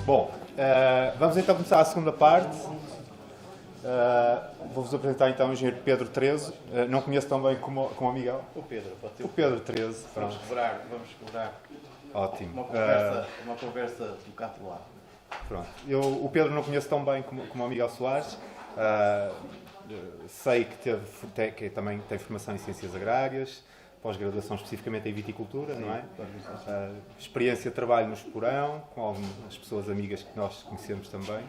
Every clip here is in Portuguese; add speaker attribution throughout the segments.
Speaker 1: Bom, vamos então começar a segunda parte. Vou-vos apresentar então o engenheiro Pedro Trezo. Não conheço tão bem como o Miguel.
Speaker 2: O Pedro, pode ser
Speaker 1: O Pedro Trezo.
Speaker 2: Vamos quebrar
Speaker 1: Ótimo.
Speaker 2: uma conversa do cá do lado.
Speaker 1: Pronto. O Pedro não conheço tão bem como o Miguel Soares. Sei que também tem formação em Ciências Agrárias, pós-graduação especificamente em Viticultura, não é? Experiência de trabalho no Esporão, com algumas pessoas amigas que nós conhecemos também.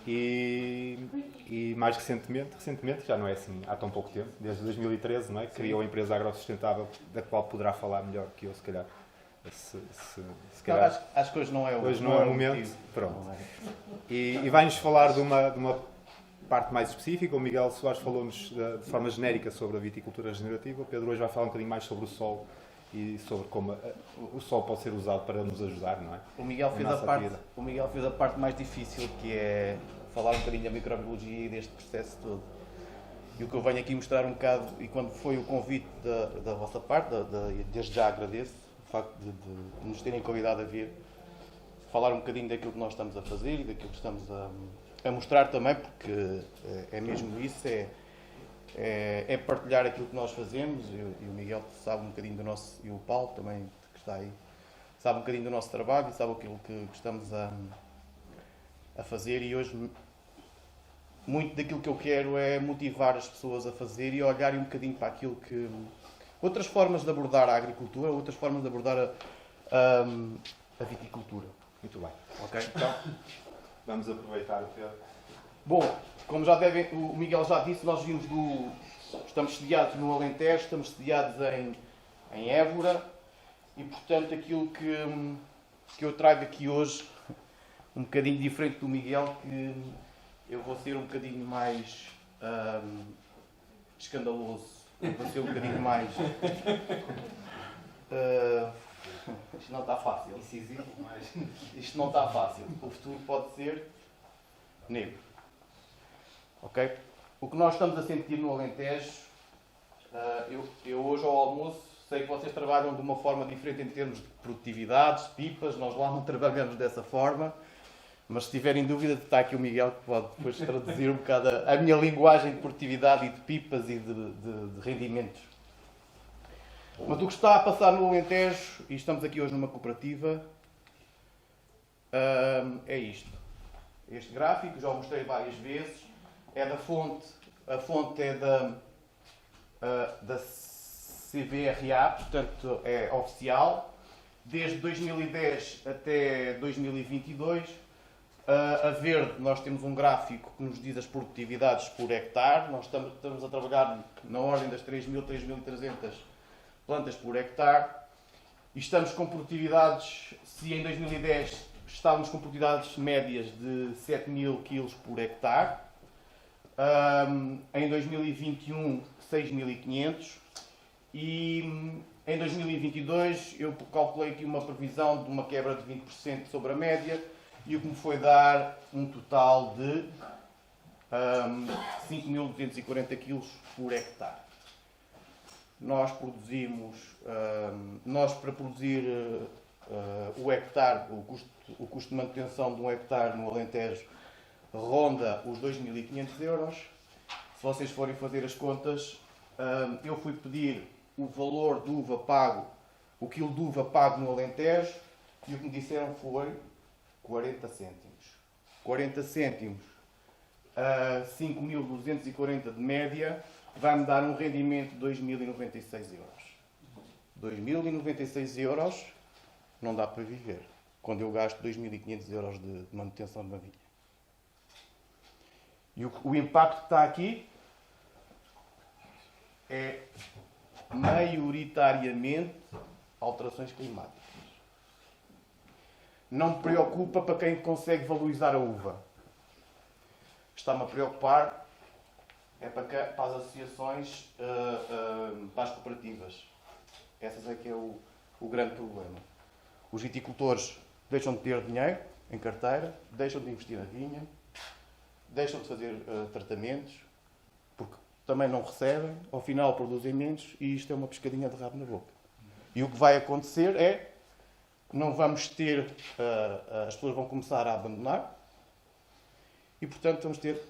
Speaker 1: E mais recentemente, já não é assim há tão pouco tempo, desde 2013, não é? Criou a empresa agrosustentável, da qual poderá falar melhor que eu, se calhar.
Speaker 2: Acho que hoje não é
Speaker 1: o momento. Pronto. E vai-nos falar de uma parte mais específica. O Miguel Soares falou-nos de forma genérica sobre a viticultura regenerativa. O Pedro hoje vai falar um bocadinho mais sobre o solo e sobre como o solo pode ser usado para nos ajudar, não é?
Speaker 2: O Miguel fez a parte mais difícil, que é falar um bocadinho da microbiologia e deste processo todo. E o que eu venho aqui mostrar um bocado, e quando foi o convite da vossa parte, desde já agradeço o facto de nos terem convidado a vir, falar um bocadinho daquilo que nós estamos a fazer e daquilo que estamos a mostrar também, porque é mesmo isso, é partilhar aquilo que nós fazemos. E o Miguel sabe um bocadinho do nosso, e o Paulo também, que está aí, sabe um bocadinho do nosso trabalho e sabe aquilo que estamos a fazer. E hoje, muito daquilo que eu quero é motivar as pessoas a fazer e olharem um bocadinho para aquilo que... outras formas de abordar a agricultura, outras formas de abordar a viticultura.
Speaker 1: Muito bem. Ok, então vamos aproveitar o Pedro.
Speaker 2: Bom, como o Miguel já disse, nós estamos sediados no Alentejo, estamos sediados em Évora e, portanto, aquilo que eu trago aqui hoje, um bocadinho diferente do Miguel, que eu vou ser um bocadinho mais escandaloso, eu vou ser um bocadinho mais... isto não está fácil.
Speaker 1: Incisivo, mas...
Speaker 2: Isto não está fácil. O futuro pode ser negro. Ok? O que nós estamos a sentir no Alentejo, eu hoje ao almoço sei que vocês trabalham de uma forma diferente em termos de produtividades, pipas, nós lá não trabalhamos dessa forma, mas se tiverem dúvida está aqui o Miguel que pode depois traduzir um bocado a minha linguagem de produtividade e de pipas e de rendimentos. Mas o que está a passar no Alentejo, e estamos aqui hoje numa cooperativa, é isto. Este gráfico, já o mostrei várias vezes, é da fonte, a fonte é da CBRA, portanto é oficial, desde 2010 até 2022. A verde, nós temos um gráfico que nos diz as produtividades por hectare, nós estamos a trabalhar na ordem das 3.000, 3.300 plantas por hectare, e estamos com produtividades, se em 2010 estávamos com produtividades médias de 7.000 kg por hectare, em 2021 6.500 e em 2022 eu calculei aqui uma previsão de uma quebra de 20% sobre a média e o que me foi dar um total de 5.240 kg por hectare. Nós produzimos, para produzir o hectare, o custo de manutenção de um hectare no Alentejo ronda os 2.500 euros. Se vocês forem fazer as contas, eu fui pedir o valor de uva pago, o quilo de uva pago no Alentejo, e o que me disseram foi 40 cêntimos. 40 cêntimos a 5.240 de média vai-me dar um rendimento de 2.096 euros. 2.096 euros não dá para viver quando eu gasto 2.500 euros de manutenção de uma vinha. E o impacto que está aqui é maioritariamente alterações climáticas. Não me preocupa para quem consegue valorizar a uva. Está-me a preocupar para as associações, para as cooperativas. Essas é que é o grande problema. Os viticultores deixam de ter dinheiro em carteira, deixam de investir na vinha, deixam de fazer tratamentos, porque também não recebem, ao final produzem menos e isto é uma pescadinha de rabo na boca. E o que vai acontecer é não vamos ter, as pessoas vão começar a abandonar e, portanto, vamos ter,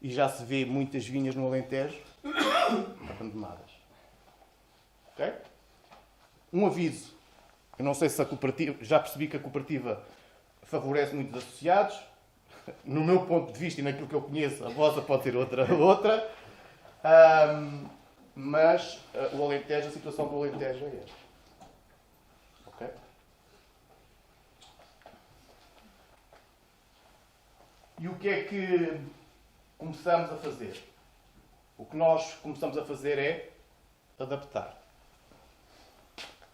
Speaker 2: e já se vê muitas vinhas no Alentejo abandonadas. Ok? Um aviso. Eu não sei se a cooperativa, já percebi que a cooperativa favorece muito os associados. No meu ponto de vista e naquilo que eu conheço, a vossa pode ser outra. Mas o Alentejo, a situação do Alentejo é esta. Ok? E o que é que começamos a fazer? O que nós começamos a fazer é adaptar.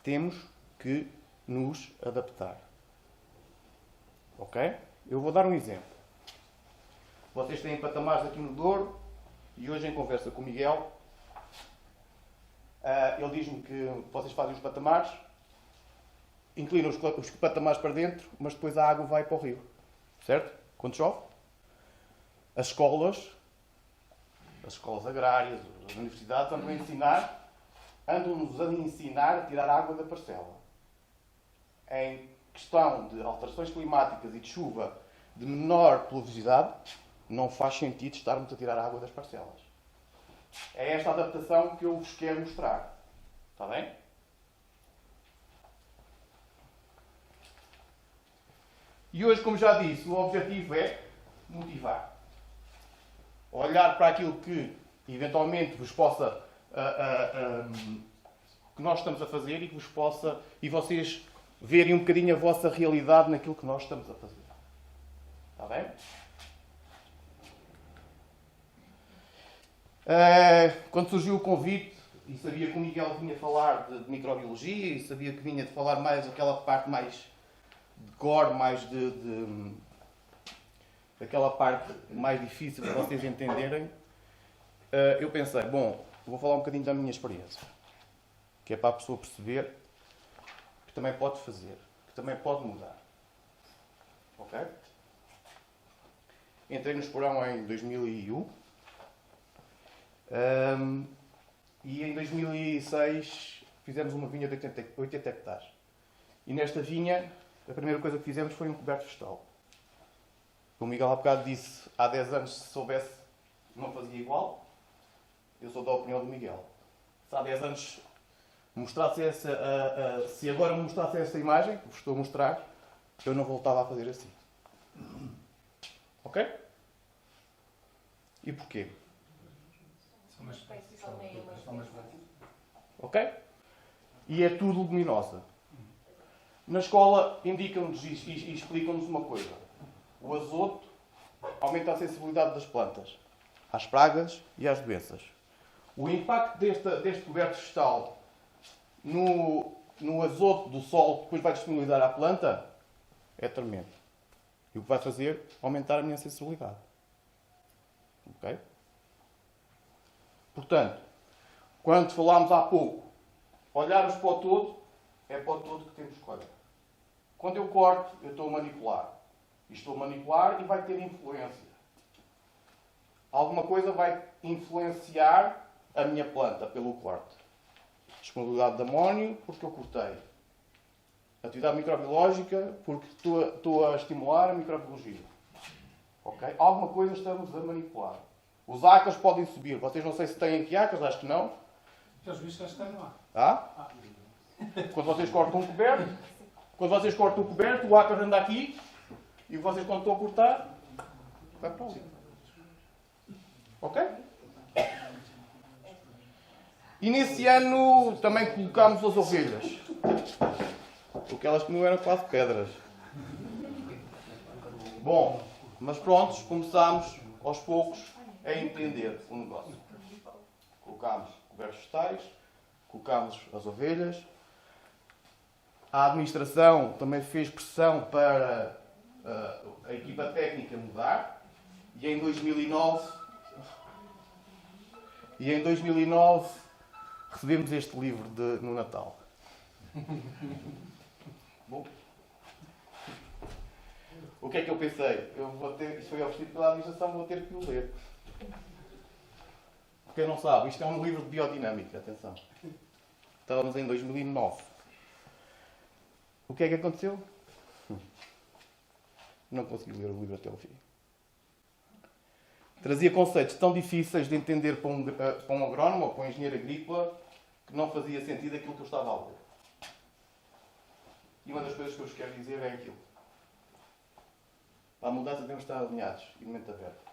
Speaker 2: Temos que nos adaptar. Ok? Eu vou dar um exemplo. Vocês têm patamares aqui no Douro e hoje em conversa com o Miguel, ele diz-me que vocês fazem os patamares, inclinam os patamares para dentro, mas depois a água vai para o rio. Certo? Quando chove. As escolas agrárias, as universidades andam-nos a ensinar a tirar água da parcela. Em questão de alterações climáticas e de chuva de menor pluviosidade, não faz sentido estarmos a tirar água das parcelas. É esta adaptação que eu vos quero mostrar. Está bem? E hoje, como já disse, o objetivo é motivar. Olhar para aquilo que eventualmente vos possa que nós estamos a fazer e que vos possa e vocês verem um bocadinho a vossa realidade naquilo que nós estamos a fazer. Está bem? Quando surgiu o convite e sabia que o Miguel vinha falar de microbiologia e sabia que vinha de falar mais aquela parte mais de core, mais daquela parte mais difícil para vocês entenderem, eu pensei, bom, vou falar um bocadinho da minha experiência, que é para a pessoa perceber que também pode fazer, que também pode mudar. Ok? Entrei no Esporão em 2001 e em 2006 fizemos uma vinha de 80 hectares. E nesta vinha, a primeira coisa que fizemos foi um coberto vegetal. O Miguel há bocado disse, há 10 anos, se soubesse, não fazia igual. Eu sou da opinião do Miguel. Se há 10 anos mostrasse se agora me mostrasse essa imagem, que vos estou a mostrar, eu não voltava a fazer assim. Ok? E porquê? Ok? E é tudo luminosa. Na escola indicam-nos e explicam-nos uma coisa. O azoto aumenta a sensibilidade das plantas às pragas e às doenças. O impacto deste coberto vegetal no azoto do solo que depois vai disponibilizar à planta é tremendo. E o que vai fazer? Aumentar a minha sensibilidade. Ok? Portanto, quando falámos há pouco, olharmos para o todo, é para o todo que temos que olhar. Quando eu corto, eu estou a manipular. E estou a manipular e vai ter influência. Alguma coisa vai influenciar a minha planta pelo corte. Disponibilidade de amónio, porque eu cortei. Atividade microbiológica, porque estou a estimular a microbiologia. Ok? Alguma coisa estamos a manipular. Os ácaros podem subir. Vocês não sei se têm aqui ácaros, acho que não.
Speaker 3: Os bichos acho que estão lá.
Speaker 2: Ah? Quando vocês cortam um coberto, o ácaro anda aqui e vocês quando estão a cortar, vai para ali. Ok? E nesse ano também colocámos as ovelhas. Porque elas não eram quase pedras. Bom, mas prontos, começámos aos poucos a entender o negócio. Colocámos cobertos vegetais, colocámos as ovelhas. A administração também fez pressão para a equipa técnica mudar. E em 2009 recebemos este livro no Natal. Bom, o que é que eu pensei? Isto foi oferecido pela administração, vou ter que o ler. Quem não sabe, isto é um livro de biodinâmica, atenção. Estávamos em 2009. O que é que aconteceu? Não consegui ler o livro até ao fim. Trazia conceitos tão difíceis de entender para um agrónomo ou para um engenheiro agrícola que não fazia sentido aquilo que eu estava a ler. E uma das coisas que eu vos quero dizer é aquilo. Para a mudança devemos estar alinhados e de mente aberta.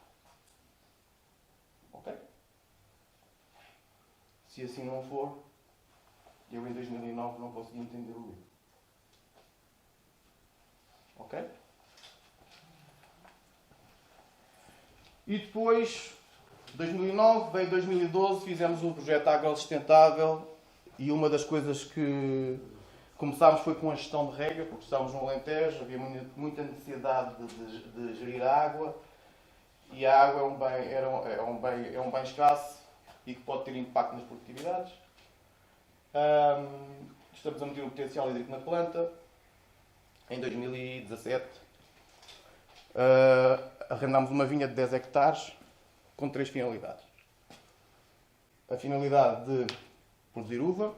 Speaker 2: Ok? Se assim não for, eu em 2009 não consegui entender o livro. Ok? E depois, 2009, veio 2012, fizemos um projeto agrosustentável e uma das coisas que começámos foi com a gestão de rega, porque estávamos no Alentejo, havia muita necessidade de gerir a água e a água é um bem escasso e que pode ter impacto nas produtividades. Estamos a medir o potencial hídrico na planta. Em 2017, arrendámos uma vinha de 10 hectares com 3 finalidades. A finalidade de produzir uva.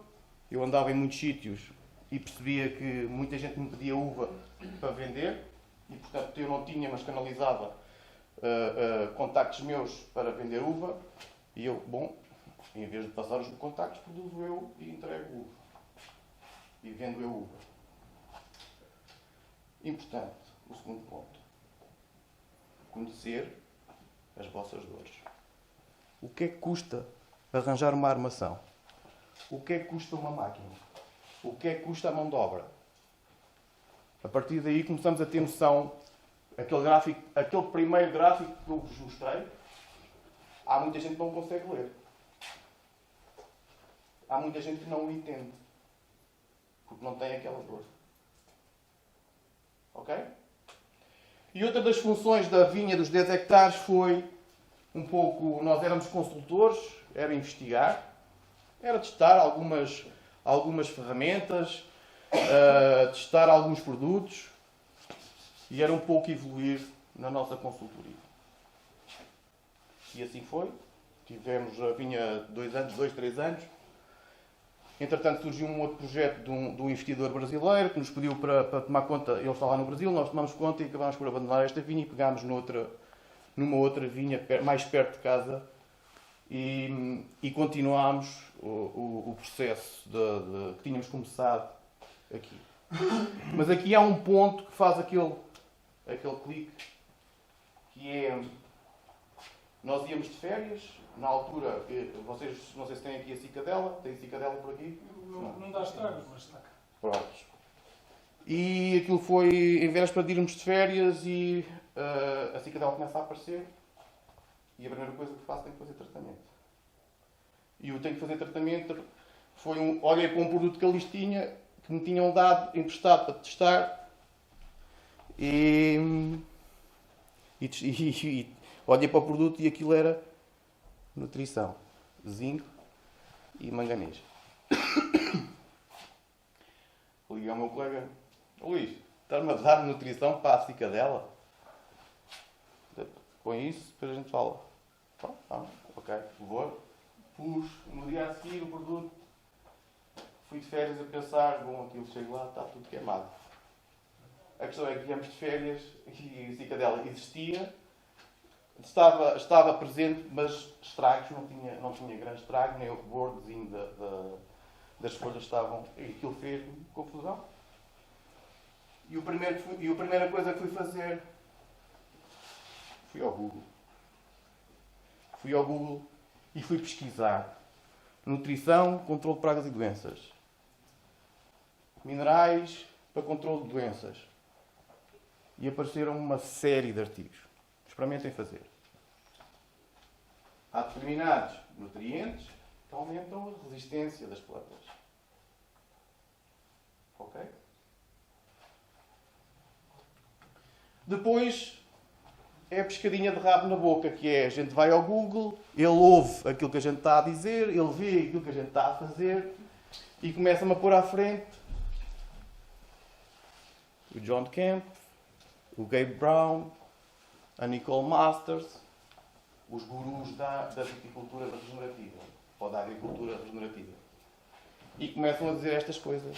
Speaker 2: Eu andava em muitos sítios e percebia que muita gente me pedia uva para vender e, portanto, eu não tinha, mas canalizava contactos meus para vender uva. E eu, em vez de passar os contactos, produzo eu e entrego uva. E vendo eu uva. Importante, o segundo ponto. Conhecer as vossas dores. O que é que custa arranjar uma armação? O que é que custa uma máquina? O que é que custa a mão de obra? A partir daí começamos a ter noção, aquele primeiro gráfico que eu vos mostrei, há muita gente que não consegue ler. Há muita gente que não o entende. Porque não tem aquela dor. Ok? E outra das funções da vinha dos 10 hectares foi um pouco, nós éramos consultores, era investigar, era testar algumas ferramentas, testar alguns produtos e era um pouco evoluir na nossa consultoria. E assim foi. Tivemos a vinha 2, 3 anos. Entretanto, surgiu um outro projeto de um investidor brasileiro que nos pediu para tomar conta. Ele está lá no Brasil, nós tomamos conta e acabámos por abandonar esta vinha e pegámos numa outra vinha mais perto de casa e continuámos o processo que tínhamos começado aqui. Mas aqui há um ponto que faz aquele clique, que é... Nós íamos de férias, na altura, vocês não sei se têm aqui a cicadela, tem cicadela por aqui?
Speaker 3: Não dá estragos, mas está cá.
Speaker 2: Prontos. E aquilo foi, em véspera de irmos de férias e a cicadela começa a aparecer e a primeira coisa que faço é que fazer tratamento. E eu tenho que fazer tratamento, olhei para um produto que eles tinham, que me tinham dado, emprestado para testar e olhei para o produto e aquilo era nutrição, zinco e manganês. Liguei ao meu colega, Luís, estás-me a dar nutrição para a cicadela? Põe isso, depois a gente fala. Ok, vou. Pus no dia a seguir o produto. Fui de férias a pensar, aquilo chego lá, está tudo queimado. A questão é que viemos de férias e a cicadela existia. Estava presente, mas estragos, não tinha grande estrago, nem o rebordozinho das folhas estavam. E aquilo fez confusão. E a primeira coisa que fui fazer, fui ao Google. E fui pesquisar nutrição, controle de pragas e doenças. Minerais para controle de doenças. E apareceram uma série de artigos. Experimentem fazer. Há determinados nutrientes que aumentam a resistência das plantas. Ok? Depois é a pescadinha de rabo na boca, que é a gente vai ao Google, ele ouve aquilo que a gente está a dizer, ele vê aquilo que a gente está a fazer e começa-me a pôr à frente o John Kemp, o Gabe Brown, a Nicole Masters, os gurus da viticultura regenerativa, ou da agricultura regenerativa. E começam a dizer estas coisas.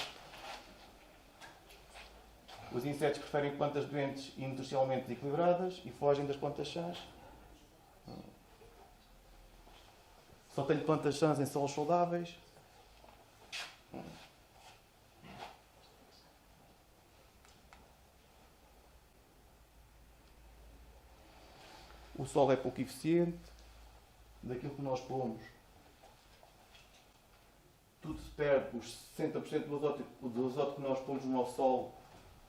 Speaker 2: Os insetos preferem plantas doentes e nutricionalmente desequilibradas e fogem das plantas sãs. Só tenho plantas sãs em solos saudáveis. O solo é pouco eficiente. Daquilo que nós pomos, tudo se perde. Os 60% do azoto que nós pomos no nosso solo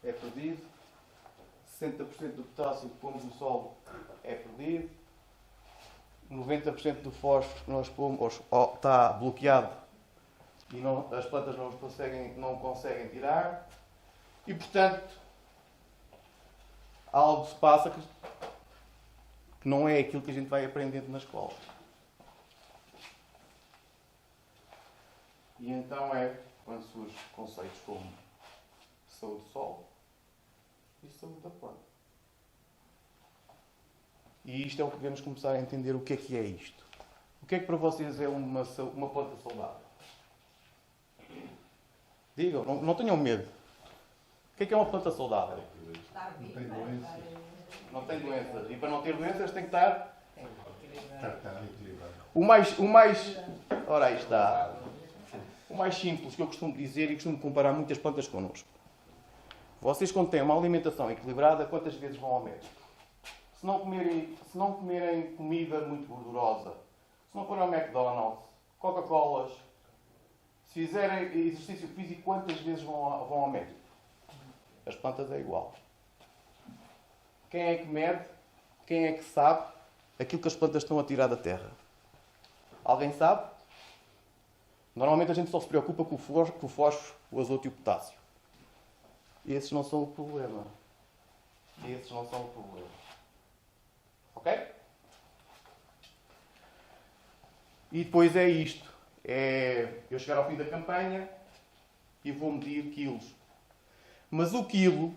Speaker 2: é perdido. 60% do potássio que pomos no solo é perdido. 90% do fósforo que nós pomos está bloqueado e as plantas não conseguem tirar. E, portanto, algo se passa que não é aquilo que a gente vai aprendendo na escola. E então é quando surgem conceitos como saúde do solo e saúde da planta. E isto é o que devemos começar a entender o que é isto. O que é que para vocês é uma planta saudável? Digam, não tenham medo. O que é uma planta saudável?
Speaker 4: Não tem doenças.
Speaker 2: Não tem doenças. E para não ter doenças tem que estar...
Speaker 4: Está equilibrado.
Speaker 2: Ora, aí está. O mais simples que eu costumo dizer e costumo comparar muitas plantas connosco. Vocês, quando têm uma alimentação equilibrada, quantas vezes vão ao médico? Se não comerem comida muito gordurosa, se não forem ao McDonald's, Coca-Colas, se fizerem exercício físico, quantas vezes vão ao médico? As plantas é igual. Quem é que mede? Quem é que sabe aquilo que as plantas estão a tirar da terra? Alguém sabe? Normalmente a gente só se preocupa com o fósforo, o azoto e o potássio. Esses não são o problema. Esses não são o problema. Ok? E depois é isto. É eu chegar ao fim da campanha e vou medir quilos. Mas o quilo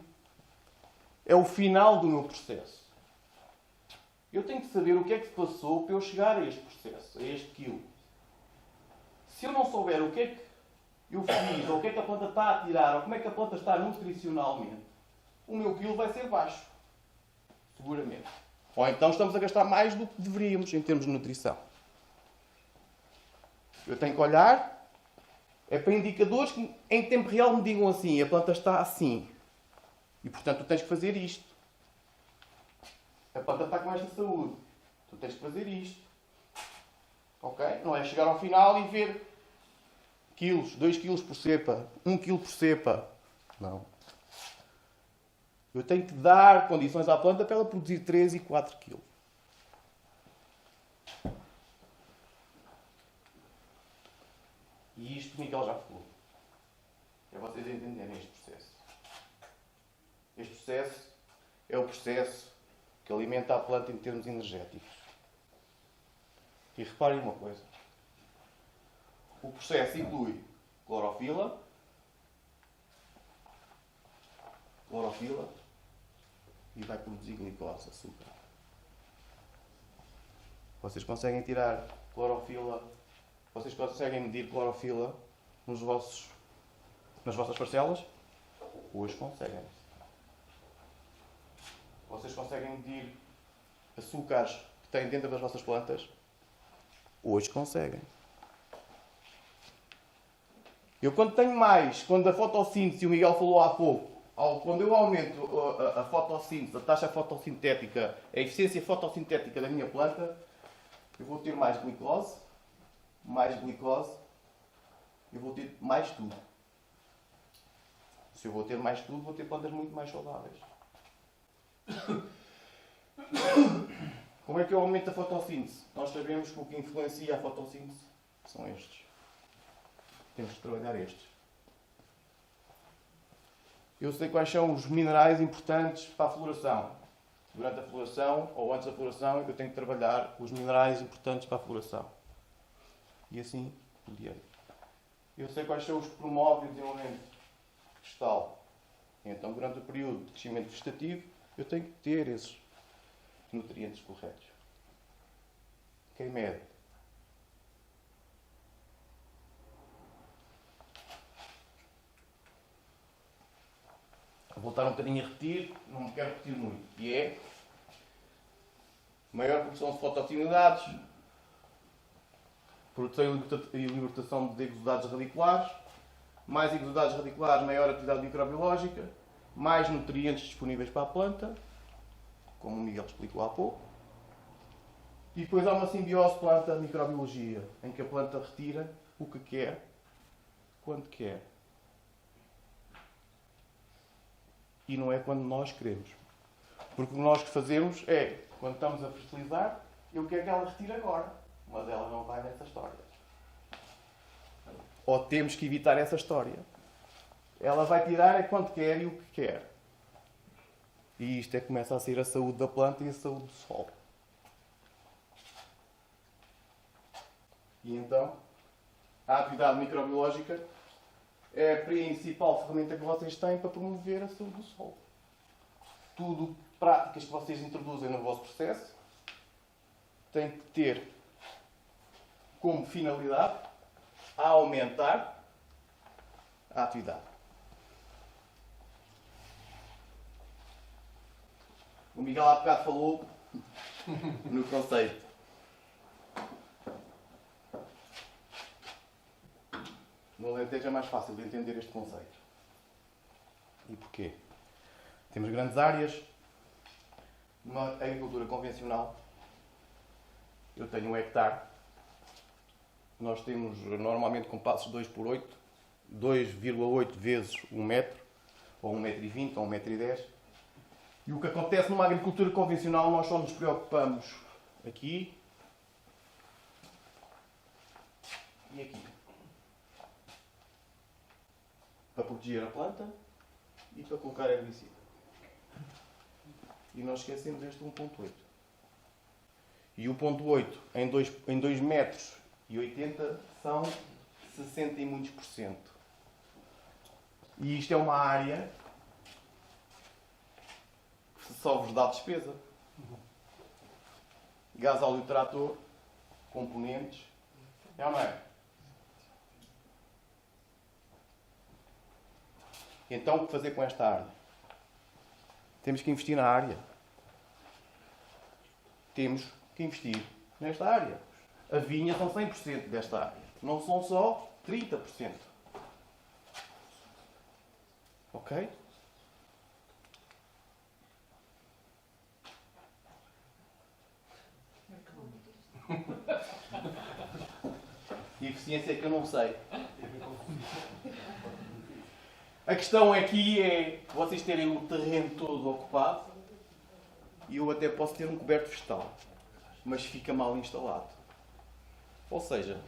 Speaker 2: é o final do meu processo. Eu tenho que saber o que é que se passou para eu chegar a este processo, a este quilo. Se eu não souber o que é que eu fiz, ou o que é que a planta está a tirar, ou como é que a planta está nutricionalmente, o meu quilo vai ser baixo. Seguramente. Ou então estamos a gastar mais do que deveríamos em termos de nutrição. Eu tenho que olhar para indicadores que em tempo real me digam assim, a planta está assim. E portanto tu tens que fazer isto. A planta está com esta saúde. Tu tens que fazer isto. Ok? Não é chegar ao final e ver quilos, 2 quilos por cepa, 1 quilo por cepa. Não. Eu tenho que dar condições à planta para ela produzir 3 e 4 quilos. E isto o Miguel já falou. É vocês entenderem este processo. Este processo é o processo que alimenta a planta em termos energéticos. E reparem uma coisa. O processo inclui clorofila, e vai produzir glicose, açúcar. Vocês conseguem tirar clorofila, vocês conseguem medir clorofila nas vossas parcelas? Hoje conseguem. Vocês conseguem medir açúcares que têm dentro das vossas plantas? Hoje conseguem. Eu quando tenho mais, quando a fotossíntese, o Miguel falou há pouco, quando eu aumento a fotossíntese, a taxa fotossintética, a eficiência fotossintética da minha planta, eu vou ter mais glicose, eu vou ter mais tudo. Se eu vou ter mais tudo, vou ter plantas muito mais saudáveis. Como é que eu aumento a fotossíntese? Nós sabemos que o que influencia a fotossíntese são estes. Temos de trabalhar estes. Eu sei quais são os minerais importantes para a floração. Durante a floração, ou antes da floração, eu tenho que trabalhar os minerais importantes para a floração. E assim por diante. Eu sei quais são os que promovem o desenvolvimento vegetal. Então, durante o período de crescimento vegetativo, eu tenho que ter esses nutrientes corretos. Quem mede? Vou voltar um bocadinho a repetir, não me quero repetir muito. E é maior produção de fotoatividades, produção e libertação de exudados radiculares, mais exudados radiculares, maior atividade microbiológica, mais nutrientes disponíveis para a planta, como o Miguel explicou há pouco. E depois há uma simbiose planta-microbiologia, em que a planta retira o que quer, quando quer. E não é quando nós queremos. Porque o que nós fazemos é, quando estamos a fertilizar, eu quero que ela retire agora. Mas ela não vai nessa história. Ou temos que evitar essa história. Ela vai tirar é quando quer e o que quer. E isto é que começa a ser a saúde da planta e a saúde do solo. E então, a atividade microbiológica é a principal ferramenta que vocês têm para promover a saúde do solo. Tudo práticas que vocês introduzem no vosso processo tem que ter como finalidade a aumentar a atividade. O Miguel há bocado falou no conceito. No Alentejo é mais fácil de entender este conceito. E porquê? Temos grandes áreas. Numa agricultura convencional, eu tenho 1 hectare. Nós temos normalmente compassos 2x8, 2,8 vezes 1 metro, ou 1,20 m, ou 1,10 m. E o que acontece numa agricultura convencional, nós só nos preocupamos aqui e aqui. Para proteger a planta e para colocar herbicida. E nós esquecemos este 1,8. E o 1,8 em 2 metros e 80 são 60 e muitos por cento. E isto é uma área que só vos dá despesa. Gás óleo trator, componentes. É ou não é? Então, o que fazer com esta área? Temos que investir na área. Temos que investir nesta área. A vinha são 100% desta área. Não são só 30%. Ok? E eficiência é que eu não sei. A questão aqui é vocês terem o terreno todo ocupado e eu até posso ter um coberto vegetal, mas fica mal instalado. Ou seja,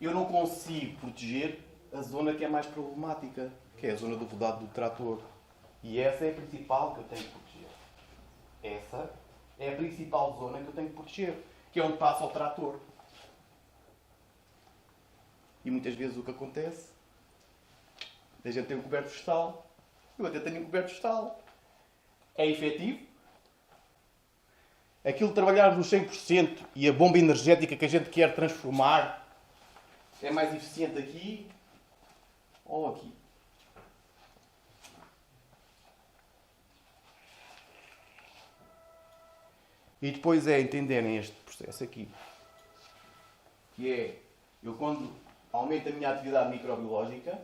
Speaker 2: eu não consigo proteger a zona que é mais problemática, que é a zona do rodado do trator. E essa é a principal que eu tenho que proteger. Essa é a principal zona que eu tenho que proteger, que é onde passa o trator. E muitas vezes o que acontece, a gente tem um coberto vegetal, eu até tenho um coberto vegetal. É efetivo? Aquilo de trabalhar nos 100% e a bomba energética que a gente quer transformar é mais eficiente aqui ou aqui? E depois é entenderem este processo aqui. Que é, eu quando aumento a minha atividade microbiológica,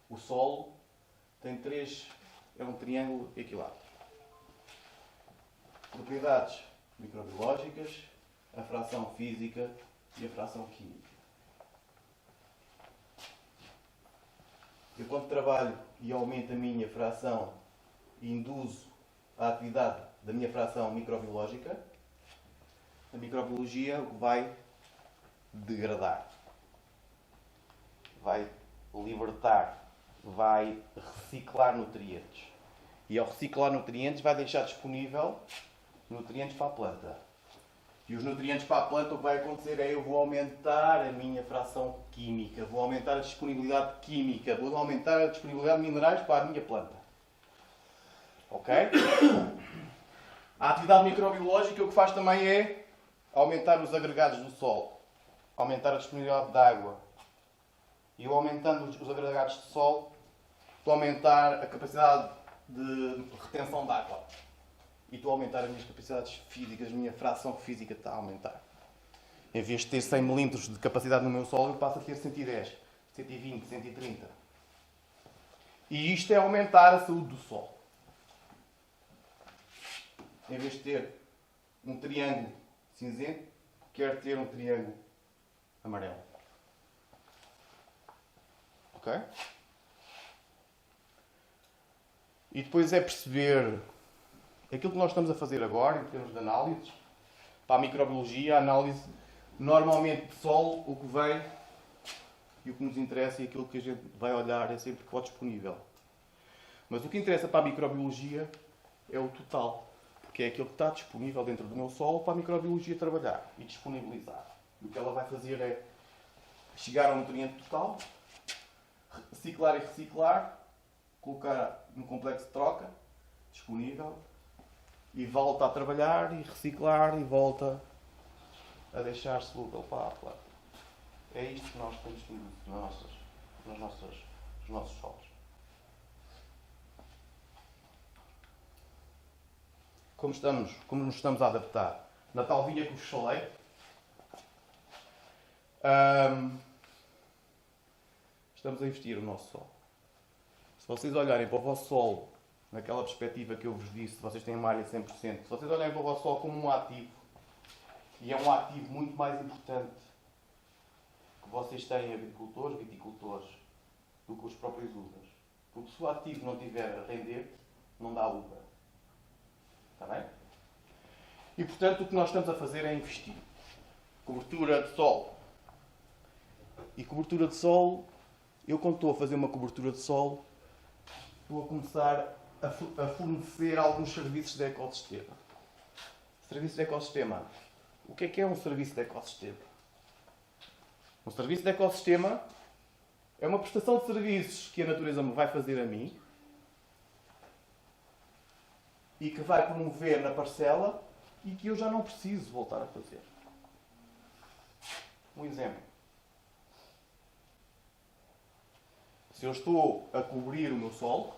Speaker 2: o solo tem é um triângulo equilátero. Propriedades microbiológicas, a fração física e a fração química. Eu quando trabalho e aumento a minha fração e induzo a atividade da minha fração microbiológica, a microbiologia vai degradar, vai libertar, vai reciclar nutrientes. E ao reciclar nutrientes vai deixar disponível nutrientes para a planta. E os nutrientes para a planta, o que vai acontecer é eu vou aumentar a minha fração química, vou aumentar a disponibilidade química, vou aumentar a disponibilidade de minerais para a minha planta. Ok? A atividade microbiológica o que faz também é aumentar os agregados do solo, aumentar a disponibilidade de água. E eu aumentando os agregados de solo, estou a aumentar a capacidade de retenção de água. E estou a aumentar as minhas capacidades físicas, a minha fração física está a aumentar. Em vez de ter 100 milímetros de capacidade no meu solo, eu passo a ter 110, 120, 130. E isto é aumentar a saúde do solo. Em vez de ter um triângulo cinzento, quero ter um triângulo amarelo. Ok? E depois é perceber aquilo que nós estamos a fazer agora, em termos de análises. Para a microbiologia, a análise normalmente de solo, o que vem e o que nos interessa e aquilo que a gente vai olhar é sempre que for disponível. Mas o que interessa para a microbiologia é o total. Porque é aquilo que está disponível dentro do meu solo para a microbiologia trabalhar e disponibilizar. E o que ela vai fazer é chegar ao nutriente total, reciclar e reciclar, colocar no complexo de troca, disponível, e volta a trabalhar e reciclar e volta a deixar solúvel para a planta. É isto que nós temos nos nossos solos. Como nos estamos a adaptar? Na tal vinha que vos falei, estamos a investir o nosso solo. Se vocês olharem para o vosso solo, naquela perspectiva que eu vos disse, vocês têm uma área de 100%, se vocês olharem para o vosso solo como um ativo, e é um ativo muito mais importante que vocês têm agricultores, viticultores, do que os próprios uvas. Porque se o ativo não tiver a render, não dá uva. Está bem? E portanto o que nós estamos a fazer é investir. Cobertura de solo. E cobertura de solo, eu quando estou a fazer uma cobertura de solo, estou a começar a fornecer alguns serviços de ecossistema. Serviço de ecossistema. O que é um serviço de ecossistema? Um serviço de ecossistema é uma prestação de serviços que a natureza me vai fazer a mim e que vai promover na parcela e que eu já não preciso voltar a fazer. Um exemplo. Se eu estou a cobrir o meu solo,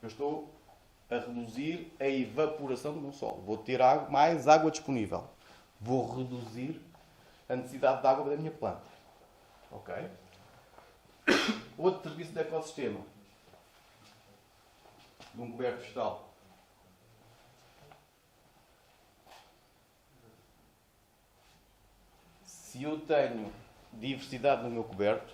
Speaker 2: eu estou a reduzir a evaporação do meu solo. Vou ter mais água disponível. Vou reduzir a necessidade de água da minha planta. Ok? Outro serviço de ecossistema. De um coberto vegetal. Se eu tenho diversidade no meu coberto,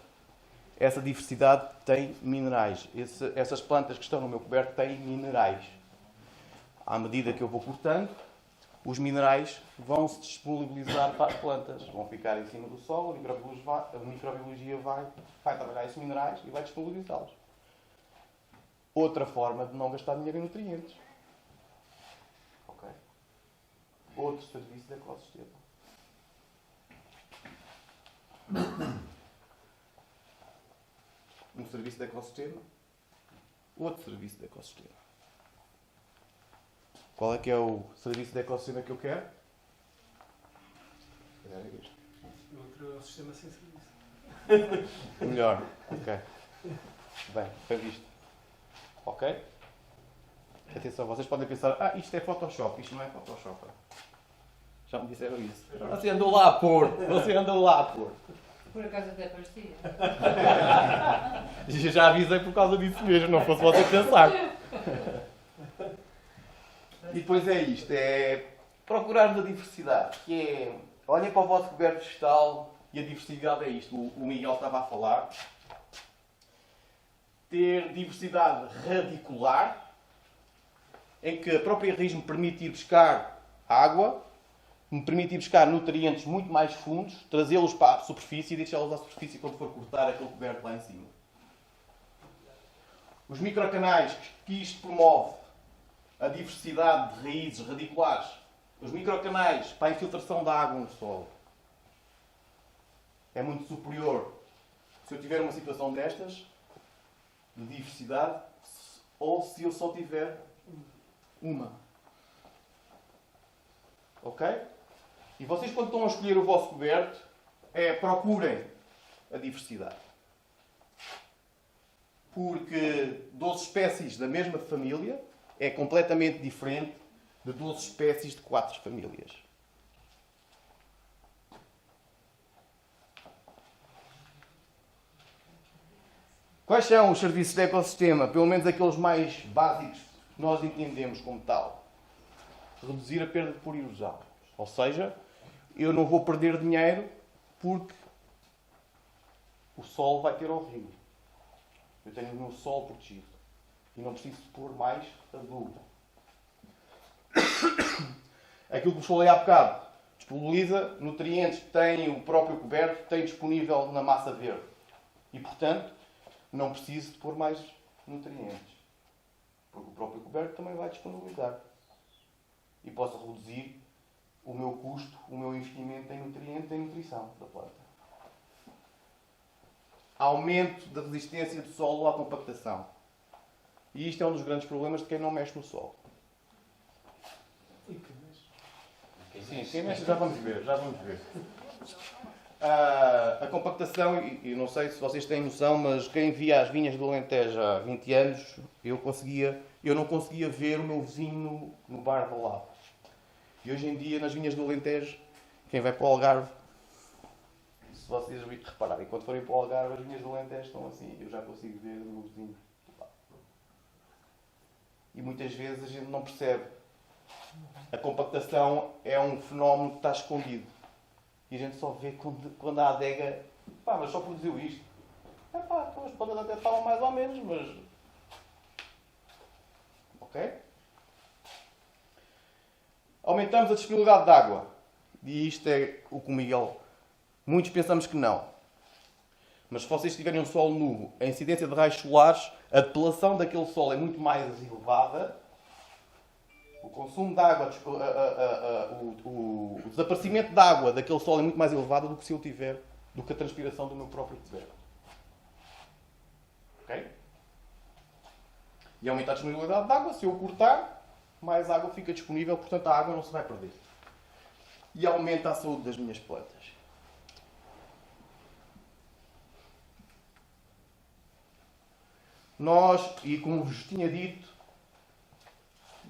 Speaker 2: essa diversidade tem minerais. Essas plantas que estão no meu coberto têm minerais. À medida que eu vou cortando, os minerais vão se disponibilizar para as plantas. Vão ficar em cima do solo, a microbiologia vai trabalhar esses minerais e vai disponibilizá-los. Outra forma de não gastar dinheiro em nutrientes. Ok? Outro serviço de ecossistema. Um serviço de ecossistema. Outro serviço de ecossistema. Qual é que é o serviço de ecossistema que eu quero? É este.
Speaker 3: O outro é o sistema sem serviço.
Speaker 2: Melhor. Ok. Bem visto. Ok? Atenção, vocês podem pensar, isto é Photoshop. Isto não é Photoshop. Já me disseram isso. Você andou lá a pôr.
Speaker 5: Por acaso até parecia.
Speaker 2: Já avisei por causa disso mesmo, não fosse você pensar. E depois é isto, é procurar uma diversidade, que é, olhem para o vosso coberto vegetal e a diversidade é isto, o Miguel estava a falar. Ter diversidade radicular, em que a própria raiz me permite ir buscar água, me permite ir buscar nutrientes muito mais fundos, trazê-los para a superfície e deixá-los à superfície quando for cortar aquele coberto lá em cima. Os microcanais que isto promove, a diversidade de raízes radiculares, os microcanais para a infiltração da água no solo, é muito superior se eu tiver uma situação destas, de diversidade, ou se eu só tiver uma. Ok? E vocês, quando estão a escolher o vosso coberto, procurem a diversidade. porque 12 espécies da mesma família é completamente diferente de 12 espécies de 4 famílias. Quais são os serviços de ecossistema? Pelo menos aqueles mais básicos que nós entendemos como tal. Reduzir a perda por erosão. Ou seja, eu não vou perder dinheiro porque o solo vai ter ovinho. Eu tenho o meu solo protegido. E não preciso pôr mais adubo. Aquilo que vos falei há bocado. Disponibiliza nutrientes que tem o próprio coberto, tem disponível na massa verde. E, portanto, não preciso de pôr mais nutrientes. Porque o próprio coberto também vai disponibilizar. E posso reduzir o meu custo, o meu investimento em nutrientes, em nutrição da planta. Aumento da resistência do solo à compactação. E isto é um dos grandes problemas de quem não mexe no solo.
Speaker 3: E que mexe?
Speaker 2: Sim, quem mexe já vamos ver. A compactação, e não sei se vocês têm noção, mas quem via as vinhas do Alentejo há 20 anos, eu não conseguia ver o meu vizinho no bar do lado. E hoje em dia, nas vinhas do Alentejo, quem vai para o Algarve, se vocês repararem, quando forem para o Algarve, as vinhas do Alentejo estão assim, eu já consigo ver o meu vizinho do lado. E muitas vezes a gente não percebe. A compactação é um fenómeno que está escondido. E a gente só vê quando a adega... Pá, mas só produziu isto. É pá, então as plantas até estavam mais ou menos, mas... Ok? Aumentamos a disponibilidade de água. E isto é o que o Miguel... Muitos pensamos que não. Mas se vocês tiverem um solo nu, a incidência de raios solares, a depelação daquele solo é muito mais elevada. O consumo de água, o desaparecimento de água daquele solo é muito mais elevado do que se eu tiver, do que a transpiração do meu próprio coberto. Ok? E aumentar a disponibilidade de água, se eu cortar, mais água fica disponível, portanto a água não se vai perder. E aumenta a saúde das minhas plantas. Nós, e como vos tinha dito,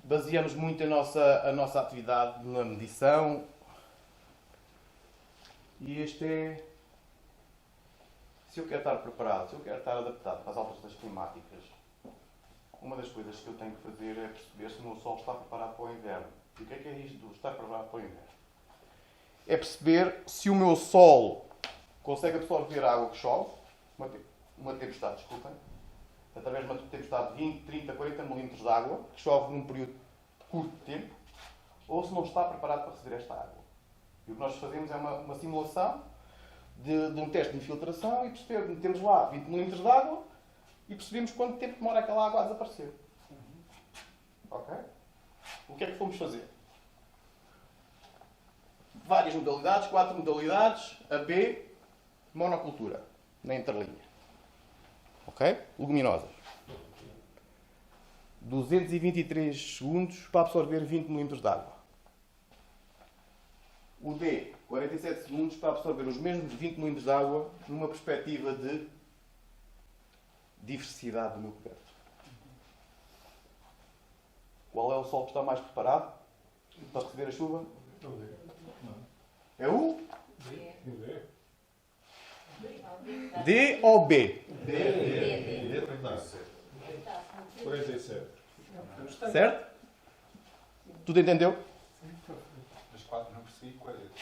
Speaker 2: baseamos muito a nossa atividade na medição. E este é... Se eu quero estar preparado, se eu quero estar adaptado às alterações climáticas, uma das coisas que eu tenho que fazer é perceber se o meu solo está preparado para o inverno. E o que é isto do estar preparado para o inverno? É perceber se o meu solo consegue absorver a água que chove, uma tempestade, desculpem, através de uma tempestade de 20, 30, 40 milímetros de água, que chove num período curto de tempo, ou se não está preparado para receber esta água. E o que nós fazemos é uma simulação de um teste de infiltração e perceber, metemos lá 20 milímetros de água e percebemos quanto tempo demora aquela água a desaparecer. Ok? O que é que fomos fazer? Várias modalidades, 4 modalidades, a B, monocultura, na interlinha. Ok? Leguminosas. 223 segundos para absorver 20 milímetros de água. O D, 47 segundos para absorver os mesmos 20 milímetros de água numa perspectiva de diversidade do meu coberto. Qual é o solo que está mais preparado para receber a chuva? É o D ou B?
Speaker 4: D. 47.
Speaker 2: Certo? Tudo entendeu?
Speaker 1: Mas 4 não percebi.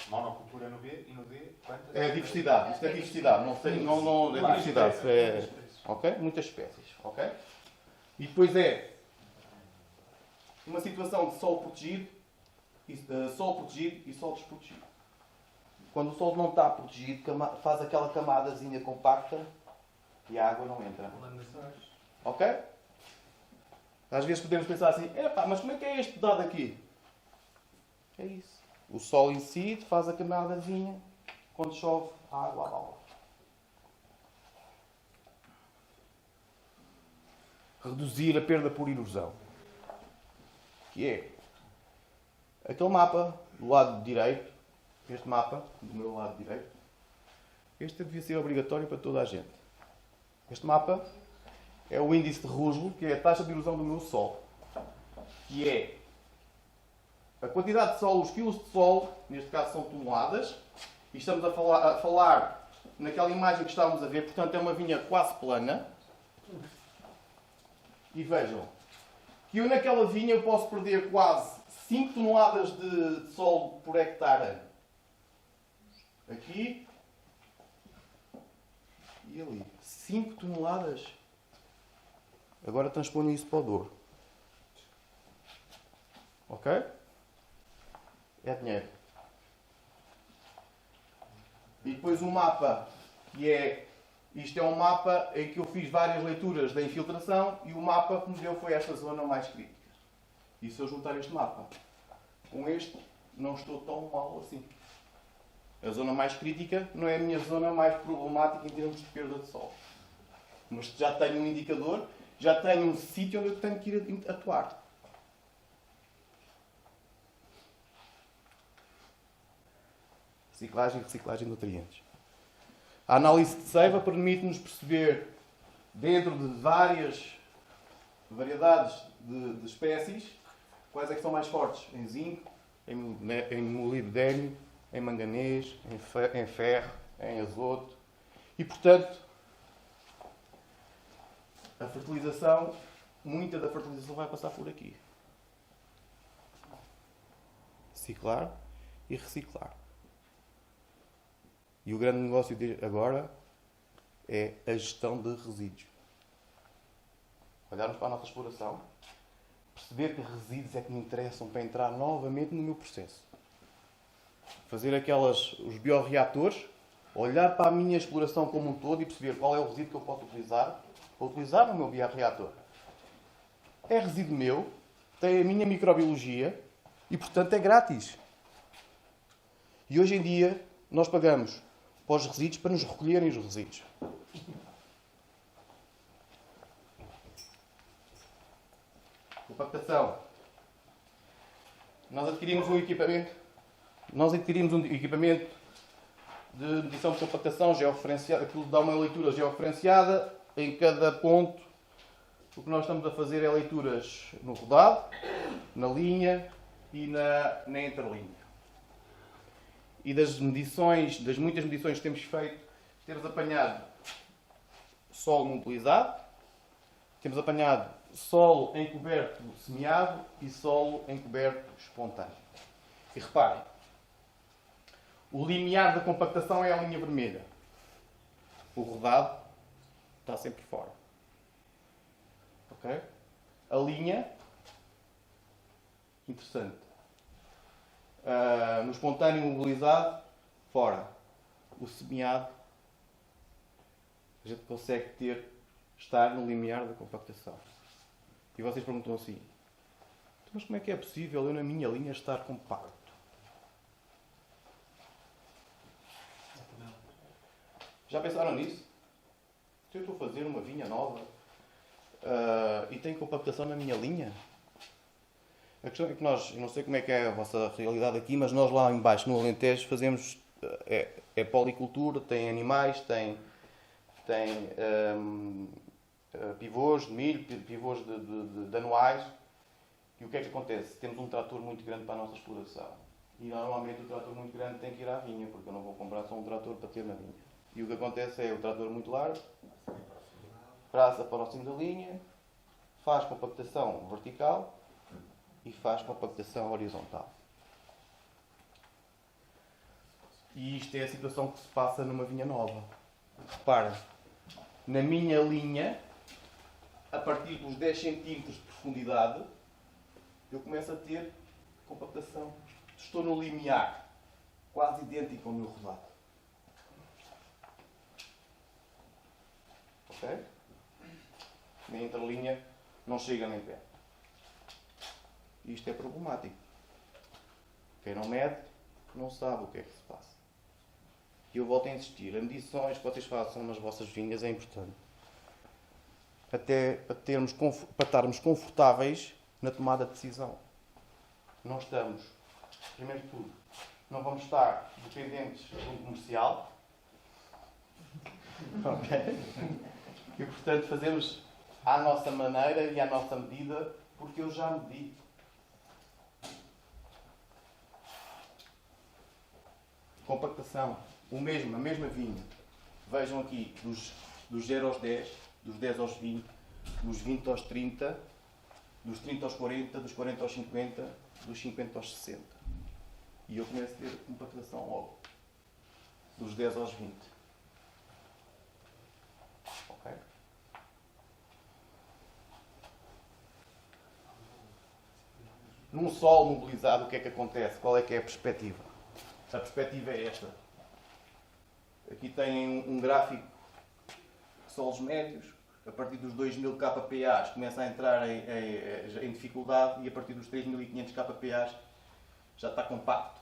Speaker 1: Monocultura no B e no D, quantas?
Speaker 2: É diversidade. Isto é diversidade. Não é diversidade. É, ok? Muitas espécies. Ok? E depois é uma situação de solo protegido e solo desprotegido. Quando o solo não está protegido, faz aquela camadazinha compacta e a água não entra. Ok? Às vezes podemos pensar assim, mas como é que é este dado aqui? É isso. O solo incide, faz a camadazinha, quando chove, a água abala. Reduzir a perda por erosão. Que é aquele mapa do lado direito, este mapa do meu lado direito, este devia ser obrigatório para toda a gente. Este mapa é o índice de Ruslo, que é a taxa de erosão do meu solo, que é a quantidade de solo, os quilos de solo, neste caso são toneladas, e estamos a falar naquela imagem que estávamos a ver, portanto é uma vinha quase plana. E vejam, que eu naquela vinha eu posso perder quase 5 toneladas de solo por hectare. Aqui e ali. 5 toneladas. Agora transponho isso para o Douro. Ok? É dinheiro. E depois um mapa, que é... Isto é um mapa em que eu fiz várias leituras da infiltração e o mapa que me deu foi esta zona mais crítica. E se eu juntar este mapa com este, não estou tão mal assim. A zona mais crítica não é a minha zona mais problemática em termos de perda de solo. Mas já tenho um indicador, já tenho um sítio onde eu tenho que ir atuar. Reciclagem e reciclagem de nutrientes. A análise de seiva permite-nos perceber, dentro de várias variedades de espécies, quais é que são mais fortes em zinco, em molibdênio, em manganês, em ferro, em azoto. E, portanto, a fertilização, muita da fertilização vai passar por aqui. Reciclar e reciclar. E o grande negócio de agora é a gestão de resíduos. Olharmos para a nossa exploração, perceber que resíduos é que me interessam para entrar novamente no meu processo. Fazer os biorreatores, olhar para a minha exploração como um todo e perceber qual é o resíduo que eu posso utilizar para utilizar no meu biorreator. É resíduo meu, tem a minha microbiologia e, portanto, é grátis. E hoje em dia nós pagamos para os resíduos para nos recolherem os resíduos. Compactação. Nós adquirimos um equipamento de medição de compactação georreferenciada. Aquilo dá uma leitura georreferenciada em cada ponto. O que nós estamos a fazer é leituras no rodado, na linha e na interlinha. E das muitas medições que temos feito, temos apanhado solo mobilizado, temos apanhado solo encoberto semeado e solo encoberto espontâneo. E reparem, o limiar da compactação é a linha vermelha. O rodado está sempre fora. Ok? A linha, interessante. No espontâneo mobilizado, fora. O semeado, a gente consegue estar no limiar da compactação. E vocês perguntam assim, mas como é que é possível eu na minha linha estar compacto? Já pensaram nisso? Se eu estou a fazer uma vinha nova e tenho compactação na minha linha? A questão é que nós, eu não sei como é que é a vossa realidade aqui, mas nós lá em baixo no Alentejo fazemos policultura, tem animais, tem pivôs de milho, pivôs de anuais. E o que é que acontece? Temos um trator muito grande para a nossa exploração. E normalmente o trator muito grande tem que ir à vinha, porque eu não vou comprar só um trator para ter na vinha. E o que acontece é o trator muito largo, passa para o cimo da linha, faz compactação vertical e faz compactação horizontal. E isto é a situação que se passa numa vinha nova. Reparem, na minha linha, a partir dos 10 cm de profundidade, eu começo a ter compactação. Estou no limiar, quase idêntico ao meu rodado. Ok? Na interlinha não chega nem perto. Isto é problemático. Quem não mede, não sabe o que é que se passa. E eu volto a insistir, as medições que vocês façam nas vossas vinhas é importante. Até para estarmos confortáveis na tomada de decisão. Não estamos, primeiro de tudo, não vamos estar dependentes do comercial. Ok? E portanto fazemos à nossa maneira e à nossa medida, porque eu já medi. Compactação. A mesma vinha. Vejam aqui, dos 0 aos 10, dos 10 aos 20, dos 20 aos 30, dos 30 aos 40, dos 40 aos 50, dos 50 aos 60. E eu começo a ter compactação logo. Dos 10 aos 20. Ok? Num solo mobilizado, o que é que acontece? Qual é que é a perspectiva? A perspectiva é esta. Aqui tem um gráfico de solos médios. A partir dos 2000 kPa começa a entrar em dificuldade e a partir dos 3500 kPa já está compacto.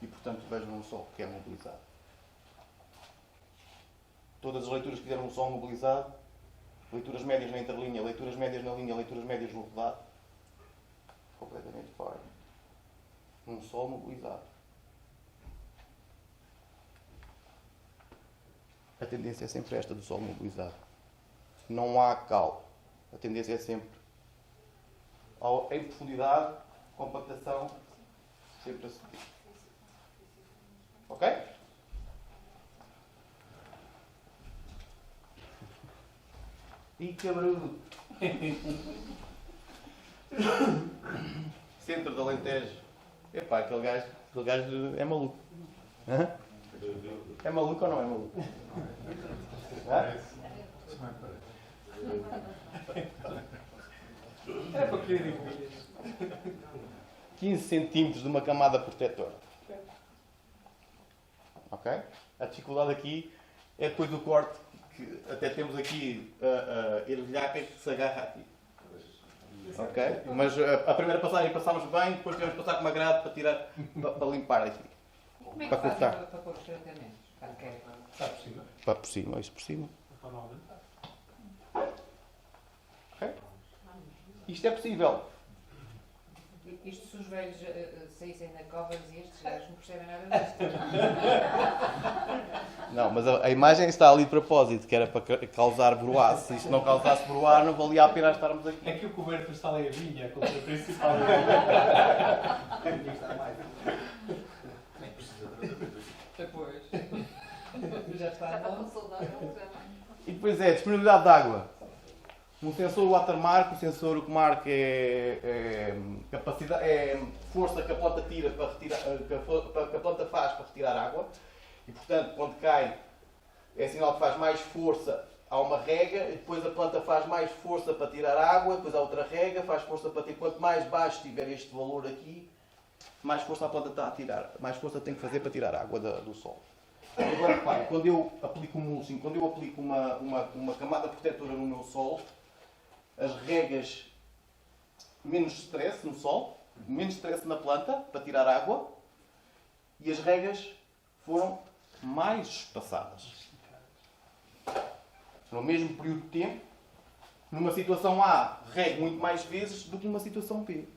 Speaker 2: E, portanto, vejam um solo que é mobilizado. Todas as leituras que fizeram um solo mobilizado, leituras médias na interlinha, leituras médias na linha, leituras médias no rodado, completamente fora. Num solo mobilizado. A tendência é sempre esta do solo mobilizado. Não há cal. A tendência é sempre em profundidade, compactação, sempre a subir. Ok? E cabrão. Centro do Alentejo. Epá, aquele gajo é maluco. Hã? É maluco ou não é maluco? Hã?
Speaker 3: É para querer evoluir.
Speaker 2: 15 centímetros de uma camada protetora. Ok? A dificuldade aqui é depois do corte, que até temos aqui a ervilhaca que se agarra aqui. Ok? Mas a primeira passagem passámos bem, depois tivemos que passar com uma grade para tirar, para limpar aqui.
Speaker 5: Como é que
Speaker 2: Para
Speaker 5: fazem
Speaker 2: cortar.
Speaker 5: para pôr os tratamentos? Para quê?
Speaker 3: Está por cima.
Speaker 2: Para por cima, isso por cima.
Speaker 3: Para não ver.
Speaker 2: Ok? Isto é possível.
Speaker 5: Isto se os velhos saíssem da cova e estes gajos não percebem nada disto.
Speaker 2: Não, mas a imagem está ali de propósito, que era para causar broá. Se isto não causasse broá, não valia a pena estarmos aqui.
Speaker 3: É que o coberto está ali a vinha, a conta principal.
Speaker 5: Depois. Já está bom.
Speaker 2: E depois é disponibilidade de água. Um sensor watermark, o sensor que marca capacidade, é força que a planta tira para retirar, que a planta faz para retirar água. E portanto, quando cai, é sinal que faz mais força, há uma rega, e depois a planta faz mais força para tirar água, depois há outra rega, faz força para tirar. Quanto mais baixo tiver este valor aqui, mais força a planta está a tirar, mais força tem que fazer para tirar água do solo. Agora reparem, quando eu aplico um mulching, quando eu aplico uma camada protetora no meu solo, as regas, menos stress no solo, menos stress na planta para tirar água, e as regas foram mais espaçadas. No mesmo período de tempo, numa situação A, rego muito mais vezes do que numa situação B.